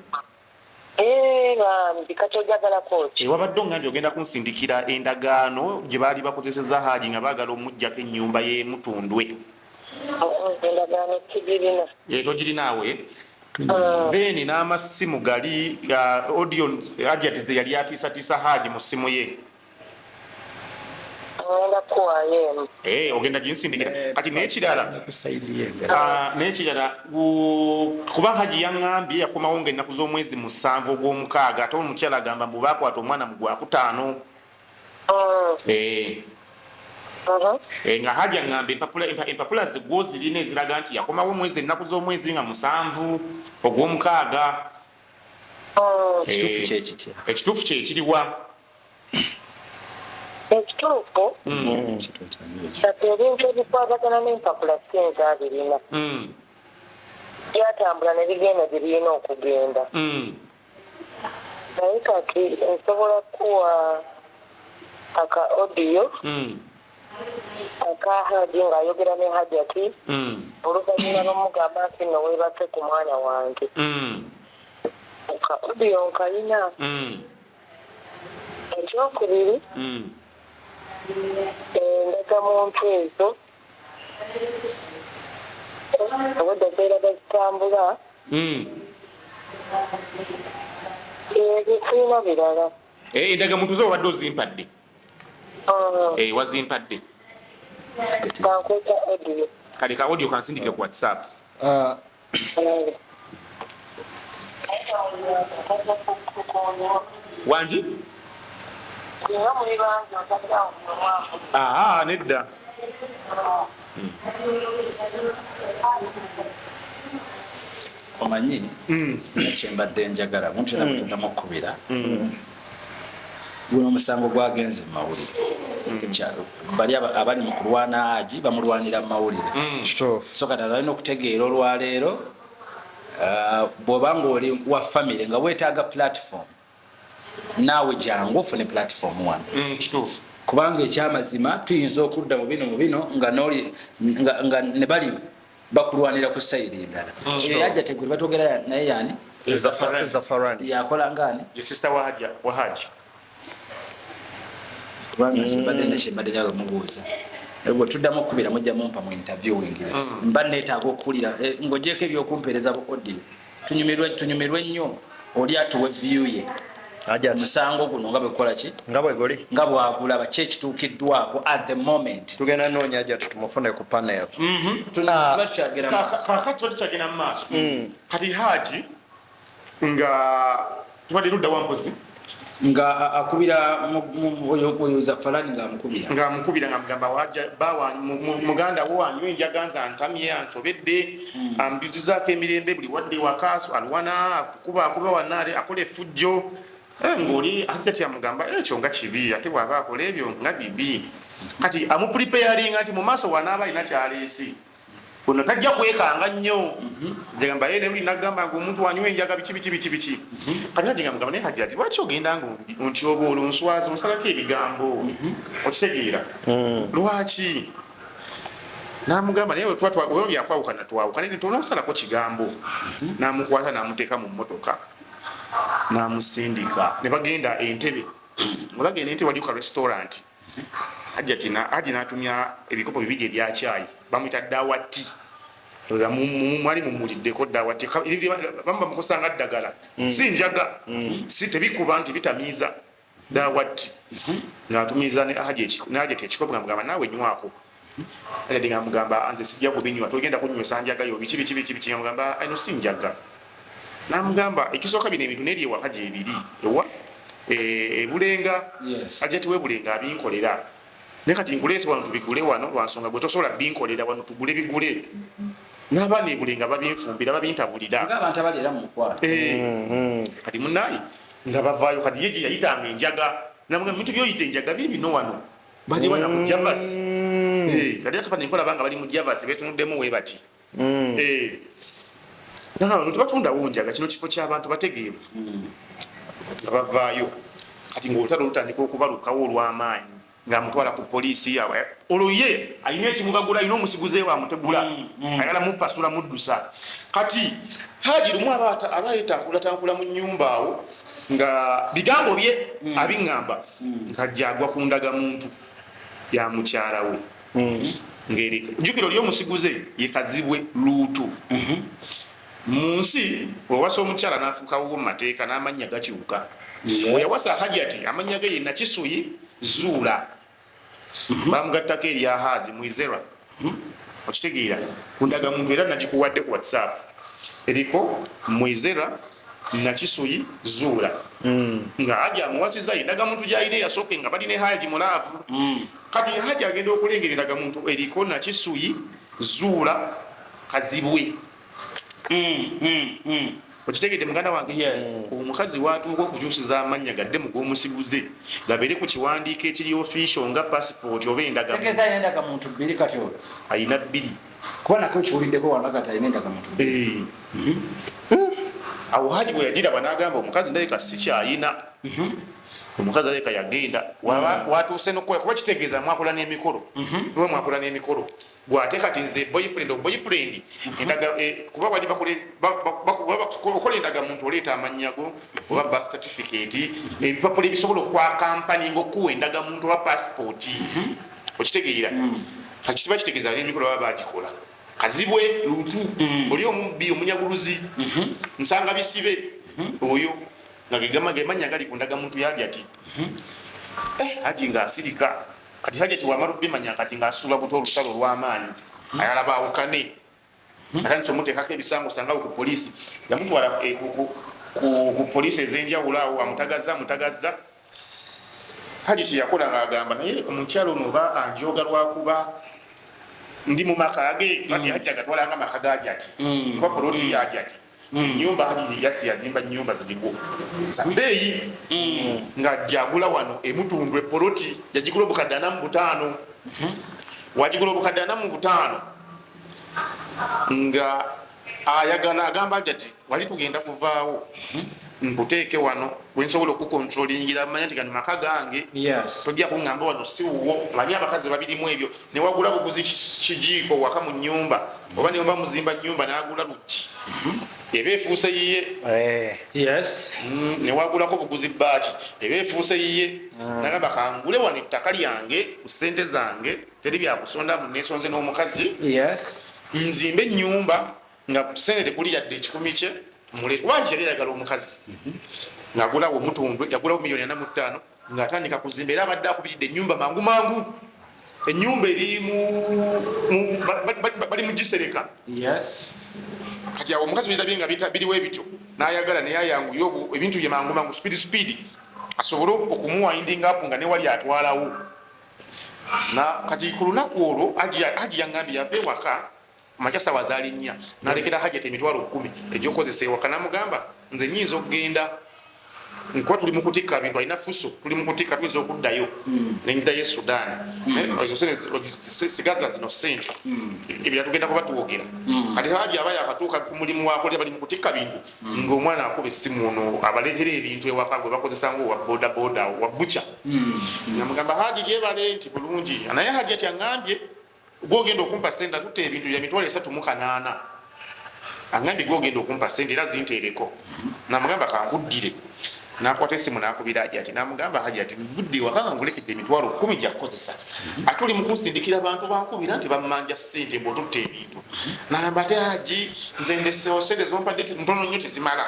wabadde ongambye ogenda kunsindikira endagaano gye baali bakozeseza Haji nga baagala omuggyako ennyumba y'emutundwe togirinaawe then n'amasimu gali audio Hajjat ze yali atiisatiisa Haji mu ssimu ye ogenda ginsindikira kati n'ekirala kuba Haji yaŋŋambye yakomawo ng'ennaku z'omwezi 7 ogw'omukaaga ate omukyala agamba mbu baakwata omwana mu gwakutaano nga Haji aŋŋambye empapula ze gwozirina eziraga nti yakomawo omwezi ennaku z'omwezi nga 7 ogw'omukaaga ekituufu kyekiriwa ekituufu kati ebintu ebikwatagana n'empapula sinza abirina byatambula ne bigenda gye birina okugenda naye kati nsobola kuwa aka audio aka Haji ng'ayogera ne Hajjat oluvannyuma n'omugamba nti nno weebase ku mwana wange aka audio nkayina ekyokubiri endagamuntu ezo obudde beeraga zitambula ebifina birala endagamuntu zo obadde ozimpadde wazimpadde kankweta audio kale ka audio kansindike ku WhatsApp wangi Nga muli bangi otagirawo omwamu. Nedda. Omanyi kyembadde njagala muntu yonna bwetuddamu okkubira guno omusango gwagenze mu mawulire bali abali mu kulwana Haji bamulwanira mu mawulire so kati alina okutegeera olwaleero bw'oba ng'oli wa famire nga weetaaga platform naawe jangu ofune platform wano kubanga ekyamazima tuyinza okudda mu bino nga ne bali bakulwanira ku sayidi endala Hajjat tegwe batwogera naye yani Zafarani yakola ngani sister wa Haji kubanga simbadde nekyembadde njaga mubuuza bwe tuddamu okkubira mujja mumpa mu interviewing mba neetaaga okuwulira ng'ogyeko ebyokumpeereza bu audio tunyumirwe nnyo oli atuwe view ye omusango guno nga bwekola ki nga bweguli nga bwagulaba ki ekituukiddwako at the moment tugenda noonya Hajjat tumufune ku panel kakati tukyagenda mu maaso kati Haji nga tubadde ludda wampozi nga akubira oyo Zafarani nga amukubira nga mugamba muganda wo anywa enjaga nze antamye ansobedde ambyuzizaako emirembe buli wadde wakaaso alwana kuba wanaale akola effujjo ng'oli Hajjat yamugamba ekyo nga kibi ate bw'aba akola ebyo nga bibi kati amupreparinga nti mu maaso wanaaba alina kyaleese ono tajja kwekanga nnyo gamba ye neruli nagamba ng'omuntu wanywa enjaga biki kati Hajjat mugamba naye Hajjat lwaki ogenda ngontyoba olunswazi onsalako ebigambo okitegeera lwaki n'amugamba naye oyo byakwawukana twawukane tonakusalako kigambo n'amukwata n'amuteeka mu mmotoka n'amusindika ne bagenda Entebbe olagenda Entebbe waliyo ka restaurant Hajjat n'atumya ebikopo bibiri ebya caayi bamuyita dawati mwali mumuliddeko dawati bamukusanga ddagala si njaga si tebikuba nti bitamiiza dawati ng'atumiza ne Hajjat ekikopo ng'amugamba naawe nywako Hajjat ng'amugamba nze sijja kubinywa togenda kunywesa njaga yo biki ng'amugamba ayino si njaga n'amugamba ekisooka bino ebintu neri ewaka gyebiri ewa ebulenga Hajjat webulenga abinkolera naye kati nkuleese wano tubigule wano lwansonga bwe tosobola binkolera wano tugule bigule n'abaana ebulenga babinfumbira babintabulira kati munaye nga bavaayo kati ye gye yayitanga enjaga namugamba bintu byoyita enjaga bibino wano bali wana mu javasi kati akapande nkola banga bali mu javasi betunuddemu we bati nano tebatundawo njaga kino kifo ky'abantu bategeevu nga bavaayo kati ng'olutalo lutandika okubalukawo olw'amaanyi ng'amutwala ku poliisi olwo ye alina ekimugagula alina omusiguze wamutegula ayagala mupasula muddusa kati Haji lumu aba yetakulatambula mu nnyumba awo nga bigambo bye abiŋŋamba ng'ajja agwa ku ndagamuntu ya mukyala we jjukira oli omusiguze ye Kazibwe Luutu mu nsi wewasa omukyala n'afuukawo mu mateeka n'amannya gakyuka weyawasa Hajjat amannya ge ye Nakisuyi Zuula bamugattako erya Haazi Mwizera okitegeera ku ndagamuntu era nagikuwadde ku WhatsApp eriko Mwizera Nakisuyi Zuula nga Haji amuwasiza endagamuntu gy'alina eyasooke nga bali ne Haji mulaavu kati Haji agenda okulengera endagamuntu eriko Nakisuyi Zuula Kazibwe okitegedde muganda wange omukazi watuuka okukyusiza amannya gadde mu g'omusiguze gabeere ku kiwandiiko ekiri official nga passport oba endagamuntu ayina bbiri awo Haji bwe yagiraba n'agamba omukazi ndabika sikyayina omukazi aleka yagenda watuuse nokukola kuba kitegeeza mwakola n'emikolo niwe mwakola n'emikolo gwate kati nze boyfriend kuba wali okola endagamuntu oleeta amanyago oba birth certificate ebipapula ebisobola okwa kampani ngaokuwa endagamuntu oba passport okitegeera kati kiba kitegeeza n'emikolo baba bagikola Kazibwe Luutu oli omubbi omunyaguluzi nsanga bisibe oyo nga gemanya gali ku ndagamuntu yali ati Haji ng'asirika kati Hajjat wamala okubimanya kati ng'asula buto olutalo olw'amaanyi ayala baawukane akanisa omuteekako ebisango osangawo ku poliisi yamutwala ku poliisi ez'enjawulo awo amutagazza Hajjat yakola ng'agamba naye omukyalo ono oba anjoga lwakuba ndi mu maka ge kati Hajjat gatwalanga maka ga Hajjat kuba poloti ya Hajjat nyumba Hajjat yasi yazimba nyumba zirigo za bbeeyi nga jagula wano emutundwe poloti yagigula obukadde 45 wagigula obukadde 45 nga ayagala agamba Hajjat wali tugenda kuvaawo nkuteeke wano wensobola okukontrolingira manya nti gano maka gange tojja kuŋŋamba wano si wuwo manyi abakazi babirimu ebyo ne wagula buguzi kijiiko waka mu nnyumba oba neoba muzimba nnyumba n'agula luggi eba efuuse yiye ne wagulako buguzi baaki eba efuuse yiye nagamba kangule wano ettaka lyange ku ssente zange teri byakusondamu nesonze n'omukazi nzimbe ennyumba nga ssente tekuli yadde ekikumi kye muleeta wangi yali ayagala omukazi ng'agulawo omutundwe yagulawo $1.45 ng'atandika kuzimba era abadde akubiridde ennyumba mangu mangu ennyumba eri bali mu gisereka kati awo omukazi birabye nga biriwo ebityo n'ayagala naye ayanguye ebintu bye mangu mangu speed asobole okumuwindinga apu nga ne wali atwalawo kati ku lunaku olwo Hajji yangambye yava ewaka makya sawa zaali 4 nalekera Hajjat emitwalo 10 egyokozesa ewaka namugamba nze nyinza okugenda nkuba tuli mu kutikka bintu alina fuso tuli mu kutikka tuyinza okuddayo nenjirayo e Sudan sigaza zino ssente ebira tugenda kuba tuwogera kati Hajji aba yakatuuka ku mulimu wako bali mu kutikka bintu ng'omwana akuba essimu ono abaleetera ebintu ewaka gwe bakozesa ng'owa bodaboda wa bucha namugamba Hajji gyebale nti bulungi naye Hajjat yaŋŋambye gwogenda okumpa ssente tutte ebintu bya $308 angambye gwogenda okumpa ssente era zinteereko namugamba kankuddire nakwata essimu nakubira Hajjat namugamba Hajjat budde wakanga ngulekedde emitwalo 10 gyakukozesa ate oli mukusindikira abantu bankubira nti bammanja ssente bw'otutte ebintu nagamba ate Hajji nze ndeseewo ssente zompadde ntono nnyo tezimala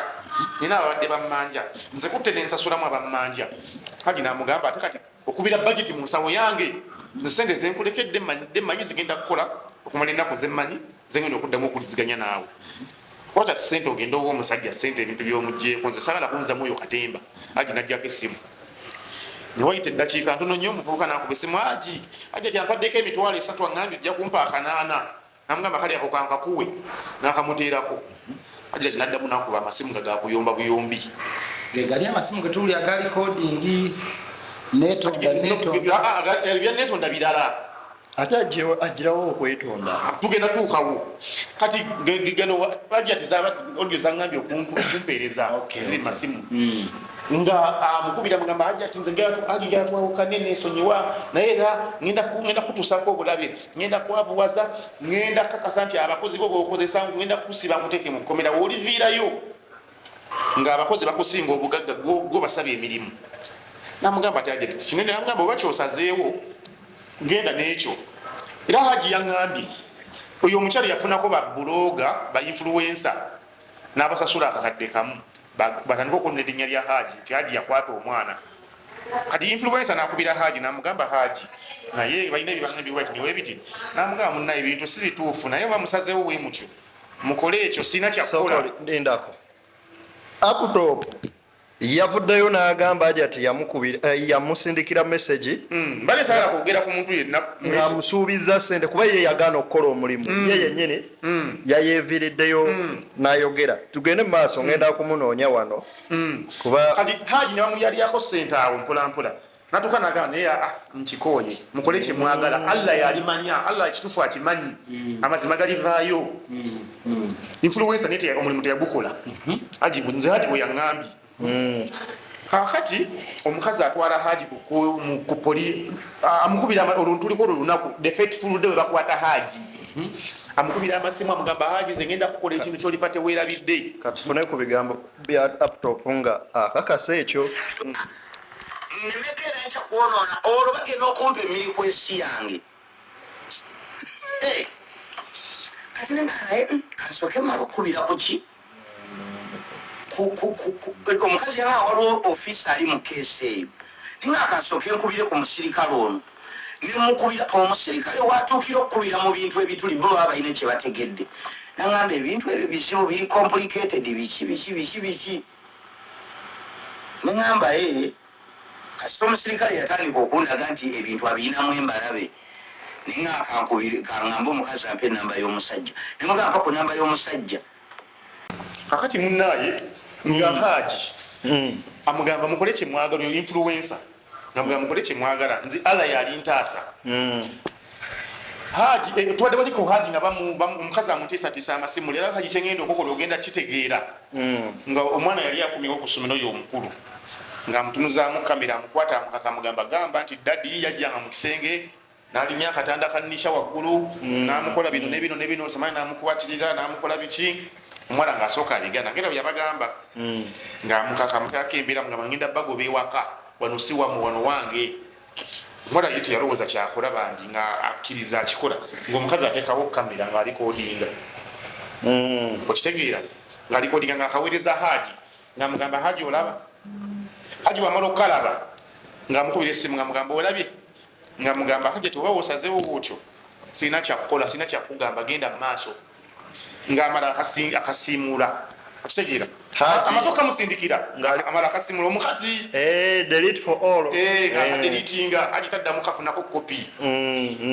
nina ababadde bammanja nze kutte nensasulamu abammanja Hajji namugamba ate kati okubira bagiti mu nsawo yange ssente zenkulekedde mmanyi zigenda kukola okumala ennaku zemmanyi zengenda okuddamu okuliziganya naawe kwata ssente ogenda owa omusajja ssente ebintu by'omugjeeko nze sagala kunzamu oyo katemba Hajji najjako essimu ne wayita eddakiika ntono nnyo omuvubuka nakuba essimu Hajjat yampaddeko emitwalo 3 aŋŋambye ojja kumpa 8 namugamba kali ako kankakuwe n'akamuteerako Hajjat n'addamu nakuba amasimu nga gakuyomba buyombi gali amasimu ge tuwulira ga recording ebyanneetonda birala ate agirawo okwetonda tugenda tuukawo kati gano Hajjat zaba olio zaŋŋambye okumpeereza ziri masimu nga mukubira mugamba Hajjat nze ngenda twawukane neesonyiwa naye era ngenda kutuusako obulabe ngenda kwavuwaza ngenda kakasa nti abakozi bo bokozesa ngenda kusiba nkuteeke mu kkomera wooliviirayo ng'abakozi bakusinga obugagga gwo basaba emirimu namugamba ati Hajjat kinene namugamba oba kyosazeewo genda n'ekyo era Hajji yaŋŋambye oyo omukyalo yafunako babuloga influencer n'abasasula akakadde kamu batandika okwonna erinnya lya Hajji nti Hajji yakwata omwana kati influencer nakubira Hajji namugamba Hajji naye balina ebibaŋŋambye ti niwe biti namugamba munnaye ebintu si bituufu naye oba musazeewo we mutyo mukole ekyo sirina kyakukola ndindako aputop yavuddeyo n'agamba Hajjat yamusindikira message mbale sagala kwogera ku muntu yenna ng'amusuubiza ssente kuba ye yagaana okukola omulimu ye yennyini yayeeviriddeyo n'ayogera tugende mu maaso ngenda kumunoonya wano kuba kati Hajji ne bamulyaliyako ssente awo mpolampola natuka nagamba naye nkikooye mukole kye mwagala Allah yalimanya Allah ekituufu akimanyi amazima galivaayo influencer nete omulimu teyagukola Hajji nze Hajji bwe yaŋŋambye kakati omukazi atwala Hajji ku poli amukubira oluntuliko olunaku the faithful day bakwata Hajji amukubira amasimu amugamba Hajji nze ngenda kukola ekintu kyolifa teweerabidde katufune ku bigambo bya laptop nga akakasa ekyo nemekera ncha kuonoona olwo bagenda okumpa emiriku ensi yange kati nenga naye kasooke mala okukubira kuki omukazi yaba waliwo ofiisi ali mu keesi eyo ninga akasooke nkubire ku musirikale ono nemukubira omusirikale watuukira okukubira mu bintu ebituli bo baba balina kye bategedde nangamba ebintu ebyo bizibu biri complicated biki nengamba kasita omusirikale yatandika okundaga nti ebintu abiyinamu embalabe ninga kaŋŋamba omukazi ampa enamba y'omusajja nemugamba ku namba y'omusajja kakati munnaye nga Haji amugamba mukole kyemwagala influencer namugamba mukole kyemwagala nzi ala yali ntaasa Haji tuwadde baliko Haji nga omukazi amuteesatiisa amasimu leero Haji kyengenda okukola ogenda kitegeera nga omwana yali akumyewo ku ssomero y'omukulu ng'amutunuzaamu kamera amukwata amukaka amugamba gamba nti daddi yajjanga mu kisenge n'alimya akatanda kannisha waggulu n'amukola bino nebino nebino samani n'amukwatirira n'amukola biki omwana ng'asooka abigana ngenda bwe yabagamba ng'amukaka amutako embeera mugamba ngenda bagoba ewaka wano si wamu wano wange omwana ye teyalowooza kyakola bandi ng'akkiriza akikola ng'omukazi ateekawo kamera ng'alikoodinga okitegeera ng'alikoodinga ng'akaweereza Haji ng'amugamba Haji olaba Haji wamala okukalaba ng'amukubira essimu ng'amugamba olabye ng'amugamba Hajjat oba wosazeewo bwotyo sirina kyakukola sirina kyakugamba genda mu maaso ng'amala akasiimuula okitegeera amaze okamusindikira ng'amala akasiimuula omukazi delete for all ng'akadelitinga agitaddamu kafunako kopi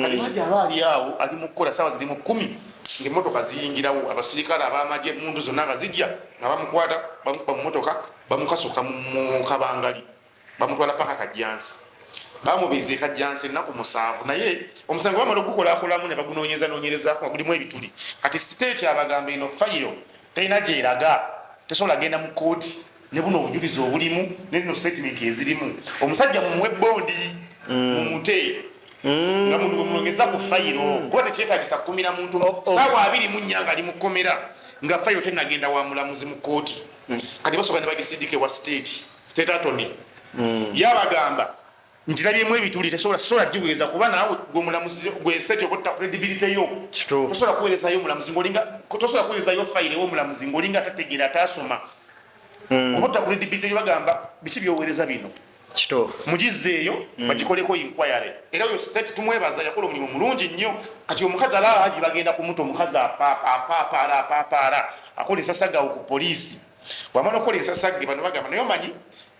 kati Haji aba ali awo ali mu kukola saawa ziri mu 10 ng'emmotoka ziyingirawo abasirikale ab'amagye mundu zonna nga zijja nga bamukwata bamukuba mu mmotoka bamukasuka mu kabangali bamutwala paka Kajjansi bamubeeze Kajjansi ennaku 7 naye omusango bamala okugukolakolamu ne bagunoonyezaako nga gulimu ebituli kati state abagamba eno fayiro terina gyeraga tesobola genda mu kooti ne buno obujulizi obulimu ne zino statement ezirimu omusajja mumuwe bondi mumute nga munongeza ku fayiro kuba tekyetagisa kukumira muntu saawa 24 nga ali mu kkomera nga fayiro tenagenda wa mulamuzi mu kooti kati basobola ne bagisindike wa state attorney yabagamba nti labyemu ebituli tesobola giweereza kuba naawe gwemulamuzi gwe state okotta credibility yo tosobola kuweerezayo omulamuzi ngolinga tosobola kuweerezayo fayiro ew'omulamuzi ngolinga tategeera ataasoma okotta credibility yo bagamba biki byoweereza bino mugizeeyo bagikoleko inquiry era oyo state tumwebaza yakola omulimu mulungi nnyo kati omukazi alala Haji bagenda kumuta omukazi apaapaala akola ensasagawo ku poliisi wamala okukola ensasage bano bagamba naye omanyi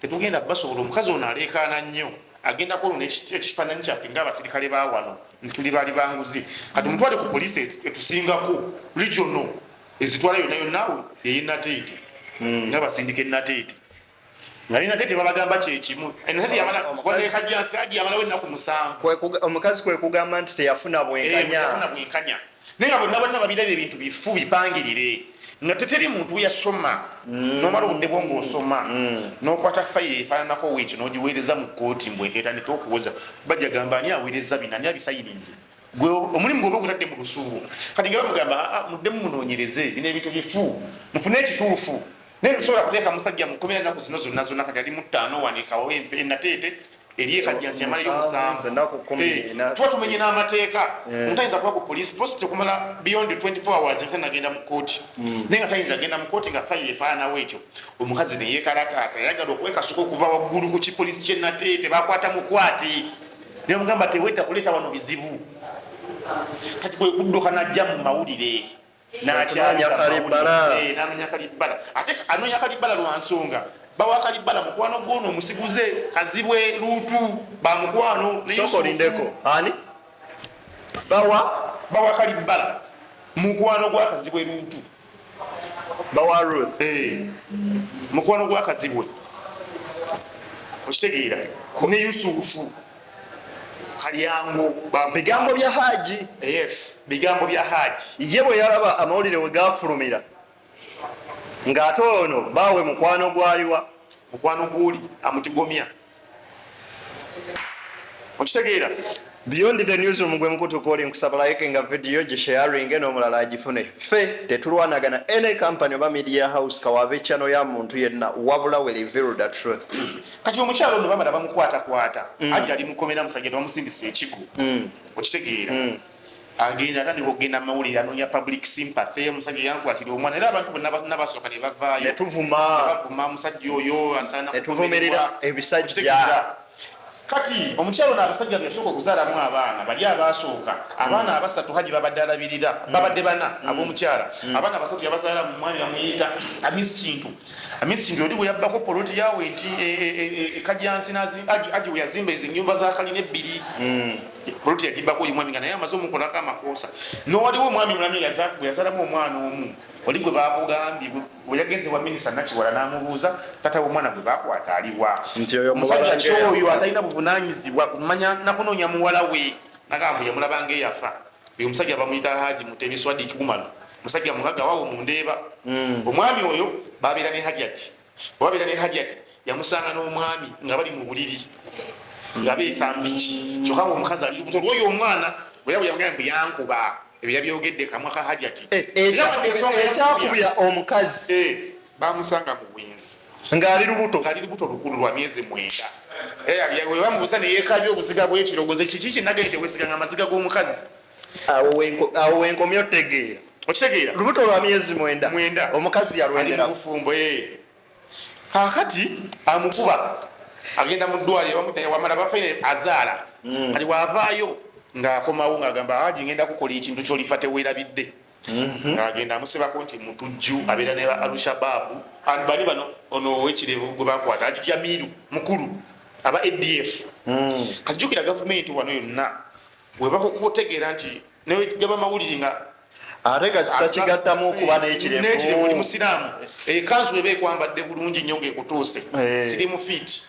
tetugenda basobola omukazi ono aleekaana nnyo agenda kwolona ekifaananyi kyaffe ng'abasirikale ba wano nti tuli baali banguzi kati mutwale ku poliisi etusingako regional ezitwala yonna yonnaawe ey'enateete ng'abasindika enateete nga enateete babagamba kyekimu enateete yamala Haji yamalawo ennaku 7 omukazi kwe kugamba nti teyafuna bwenkanya naye nga bonna babiraba ebintu bifu bipangirire nga teteri muntu yasoma nomala obudde bwo ng'osoma n'okwata fayiro efaananako weekyo n'ogiweereza mu kkooti mbweketandika okuwoza bajja gamba ani aweereza bino ani abisayirize gwe omulimu gwoba ogutadde mu lusuubo kati nga bamugamba muddemu munoonyereze bino ebintu bifu mufune ekituufu naye tusobola kuteeka musajja mu 10 ennaku zino zonna kati ali mu 5 wanekawo enateete eri Kajjansi yamalayo 7 tuba tumenye n'amateeka omuntu ayinza kuba ku police post okumala beyond 24 hours nagenda mu kooti naye nga tayinza agenda mu kooti nga fayiro efaananawo ekyo omukazi neyeekalataasa yayagala okwekasuka okuva waggulu ku kipoliisi kyenateete bakwata mukwati naye omugamba tewedda kuleeta wano bizibu kati kwe kudduka najja mu mawulire n'anoonya kalibbala ate anoonya kalibbala lwa nsonga bawa kalibbala mukwano gwono omusiguze kazibwe luutu bamukwano sokolindeko ani bawa kalibbala mukwano gwa kazibwe luutu bawa Ruth mukwano gwa kazibwe okitegeera ne Yusufu kalyango bigambo bya Haji bigambo bya Haji ye bwe yalaba amawulire we gafulumira ng'ate ono bawe mukwano gwaliwa mukwano gwoli amutigomya okitegeera beyond the newsroom gwe mukutukooli nkusaba like nga video gisharing n'omulala agifune ffe tetulwanagana any company oba media house kawabe channel ya muntu yenna wabula we reveal the truth kati omukyalo ono bamala bamukwatakwata Haji ali mukomera musajja bamusimbisa ekigo okitegeera agenda atandika okugenda mawulire anoonya public sympathy omusajja yankwatira omwana era abantu bonna basooka ne bavaayo netuvuma musajja oyo asaana netuvumirira ebisajja kati omukyalo n'abasajja byasooka okuzaalamu abaana bali abasooka abaana abasatu haji babadde alabirira babadde bana ab'omukyala abaana abasatu yabazaala mu mwami amuyita amisintu oli bwe yabbako poloti yawe nti kajjansi aji we yazimba ezo ennyumba za kalina ebbiri poloti yagibbako oyo mwami nga naye amaze omukolako amakosa n'owaliwo omwami mulami yazaalamu omwana omu oli gwe bakugambye bwe yagenze wa minisita Nakiwala n'amubuuza tata w'omwana gwe bakwata aliwa omusajja kyoyo atalina buvunanyizibwa kumanya nakunoonya muwala we nagamba yamulabanga eyafa oyo omusajja bamuyita Haji Mutebi Swadiki Kumalo musajja mugaga wawo mundeeba omwami oyo babeera ne Hajjat yamusanga n'omwami nga bali mu buliri nga beesambiki kyokka omukazi ali lubuto lwoyo omwana bwe yamugamba yankuba ebyo yabyogedde kamwa ka Hajjat ekyakubya omukazi bamusanga mu bwenzi ng'ali lubuto lukulu lwa myezi 9 we bamubuuza ne yeekabya obuziga bw'ekirogoze kiki kinagende wesiganga amaziga g'omukazi awo wenkomye otegeera okitegeera lubuto lwa myezi 9 omukazi yalwendera mufumbo kakati amukuba agenda mu ddwaliro wamala bafaine azaala kati waavaayo ng'akomawo ng'agamba Haji ngenda kukola ekintu ky'olifa teweerabidde ng'agenda amusibako nti mutujju abeera ne Al-Shabaab bali bano ono ow'ekirevu gwe bakwata Haji Jamiru mukulu aba ADF kati jjukira gavumenti wano yonna webakutegeera nti negaba mawulire nga ate nga kitakigattamu okuba n'ekirevu oli musiraamu ekanzu eba ekwambadde bulungi nnyo ng'ekutuuse sirimu fiiti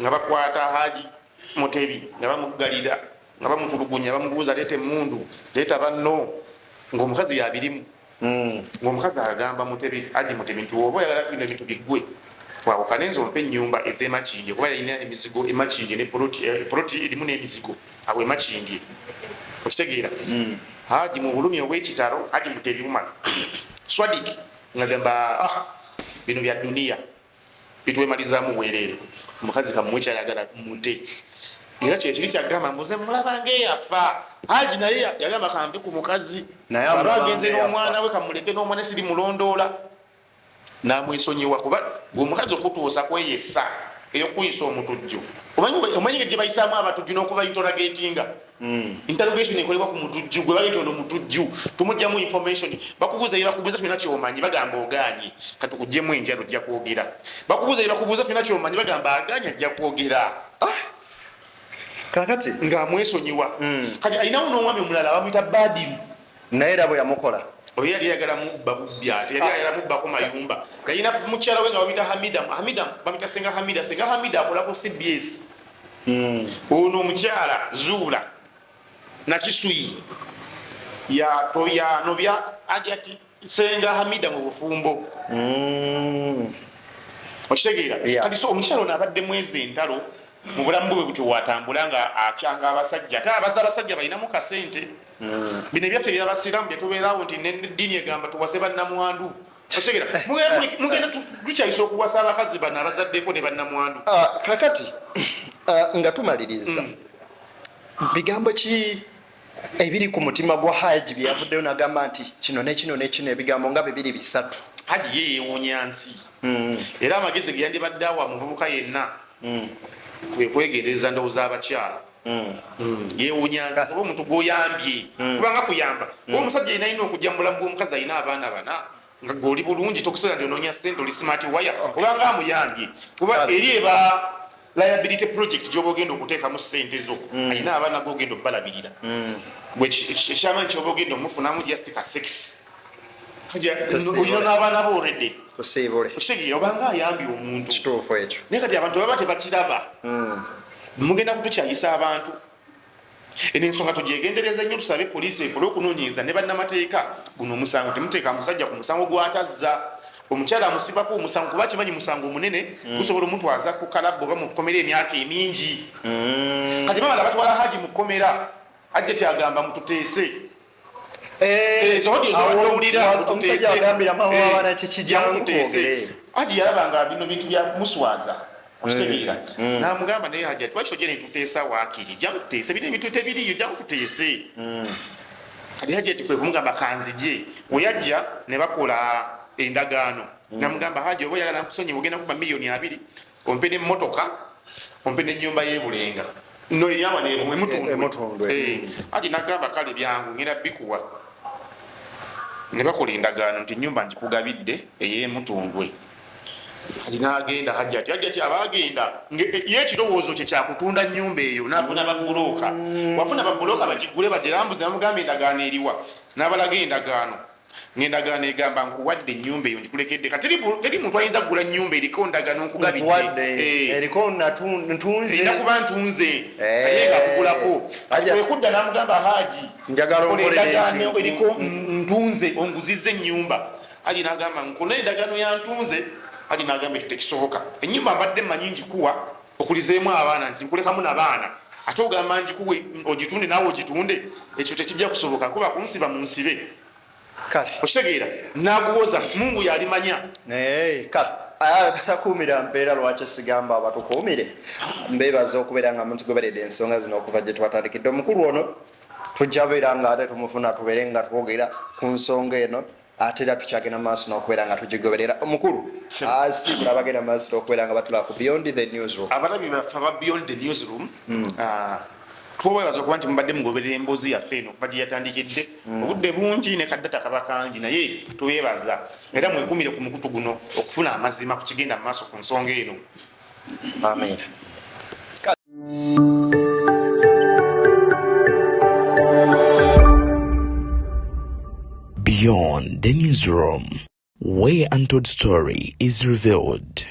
nga bakwata Haji Mutebi nga bamuggalira nga bamutulugunya bamubuuza leeta emmundu leeta banno ng'omukazi yabirimu ng'omukazi agamba Haji Mutebi nti woba oyagala bino ebintu biggwe twawukane nze ompe ennyumba ez'emakindye kuba yalina emizigo emakindye ne poloti erimu n'emizigo awo emakindye okitegeera Haji mu bulumi obw'ekitalo Haji Mutebi Umar Swadiki ngagamba bino bya duniya bitwemalizaamu bwereere omukazi kamuwe kyayagala mute era kyekiri kyagamba mbuze mulabanga eyafa Haji naye yagamba kampe ku mukazi aba agenze n'omwana we kamuleke n'omwana siri mulondoola n'amwesonyiwa kuba omukazi okutuusa kweyesa ey'okuyisa omutujju omanyi gye bayisaamu abatujju n'okuba interrogatinga interrogation ekolebwa ku mutujju gwe bagenda ono mutujju tumugjamu information bakubuuza tulina kyomanyi bagamba oganye kati okugjemu enjalo ojja kwogera bakubuuza tulina kyomanyi bagamba aganye ajja kwogera kakati ng'amwesonyiwa kati alinawo n'omwami omulala bamuyita Badiru naye era bwe yamukola oyo yali yagala mubba bubbya ate yali ayagala mubbako mayumba kayina mukyala we nga bamuyita Hamida bamuyita Senga Hamida akolako CBS ono omukyala zuula nakisuyi yanobya Hajjat Senga Hamida mu bufumbo okitegeera kati so omukyala ono abadde mwezi entalo mu bulamu bwe butyo watambula nga akyanga abasajja ate abasajja balinamu kasente bino ebyaffe byabasiraamu byetubeerawo nti neddiini egamba tuwase bannamwandu okitegeera mugenda tukyayisa okuwasa abakazi bano abazaddeko ne bannamwandu kakati nga tumaliriza bigambo ki ebiri ku mutima gwa Haji bye yavuddeyo n'agamba nti kino nekino ebigambo nga bibiri bisatu Haji ye yeewuunya nsi era amagezi ge yandibadde awa muvubuka yenna kwegereza ndowooza abakyala yeewuunya nsi oba omuntu gw'oyambye kubanga kuyamba oba omusajja yina alina okujja mu bulamu bw'omukazi alina abaana bana nga gweoli bulungi tokusala nti onoonya ssente oli smart wire obanga amuyambye kuba eri eba liability project gyoba ogenda okuteekamu ssente zo alina abaana g'ogenda okubalabirira ekyamanyi kyoba ogenda omufunamu just ka 6 olina n'abaana bo already okitegeera obanga ayambye omuntu kituufu ekyo naye kati abantu baba tebakiraba mugenda kutukyayisa abantu eno ensonga tugyegendereza nnyo tusabe poliisi ekole okunoonyereza ne bannamateeka guno omusango temuteeka musajja ku musango gw'atazza omukyala amusibako omusango kuba kimanyi musango omunene gusobola omutwaza ku kalabbo oba mu kkomera emyaka emingi kati bamala batwala Haji mu kkomera Hajjat agamba mututeese omusajja agambira maama abaana kikijjangu Haji yalabanga bino bintu bya muswaza okitegeera n'amugamba naye Hajjat lwaki ojja netuteesa waakiri jangu tuteese bino ebintu tebiriyo jangu tuteese kati Hajjat kwe kumugamba kanzije we yajja ne bakola endagaano namugamba Haji oba oyagala kusonyiwa ogenda kuba $2,000,000 ompe n'emmotoka kumpi n'ennyumba y'ebulenga no yawa Emutundwe. ati nagamba kale byangu ngenda bikuwa ne bakola endagaano nti ennyumba njikugabidde ey'emutundwe kati n'agenda Hajjati abagenda y'ekirowoozo kye kyakutunda nnyumba eyo n'afuna babulooka wafuna babulooka bagigule bagirambuze bamugamba endagaano eriwa n'abalaga endagaano ng'endagaano egamba nkuwadde ennyumba eyo njikulekedde kati teri muntu ayinza kugula nnyumba eriko ndagaano nkugabidde eriko ntunze erina kuba ntunze naye ngakugulako kwekudda n'amugamba Haji endagaano eriko ntunze onguzizza ennyumba Haji n'agamba nkuna endagaano ya ntunze Haji n'agamba ekyo tekisoboka ennyumba mbadde mmanyi njikuwa okulizeemu abaana nti nkulekamu n'abaana ate ogamba njikuwe ogitunde naawe ogitunde ekyo tekijja kusoboka kuba kunsiba mu nsibe kale okitegeera n'akuwoza Mungu yalimanya kale takuumira mpeera lwaki sigamba abatukuumire mbeebaza okubeera nga mutugoberedde ensonga zino okuva gye twatandikidde omukulu ono tujja beera nga ate tumufuna tubeere nga twogera ku nsonga eno ate era tukyagenda maaso n'okubeera nga tugigoberera omukulu asibula abagenda maaso n'okubeera nga batula ku Beyond the Newsroom abalabi baffe aba Beyond the Newsroom twebaza okuba nti mubadde mugoberera emboozi yaffe eno okuba gye yatandikidde obudde bungi ne kaddata kaba kangi naye tubeebaza era mwekumire ku mukutu guno okufuna amazima ku kigenda mu maaso ku nsonga eno amen Beyond the Newsroom, where untold story is revealed.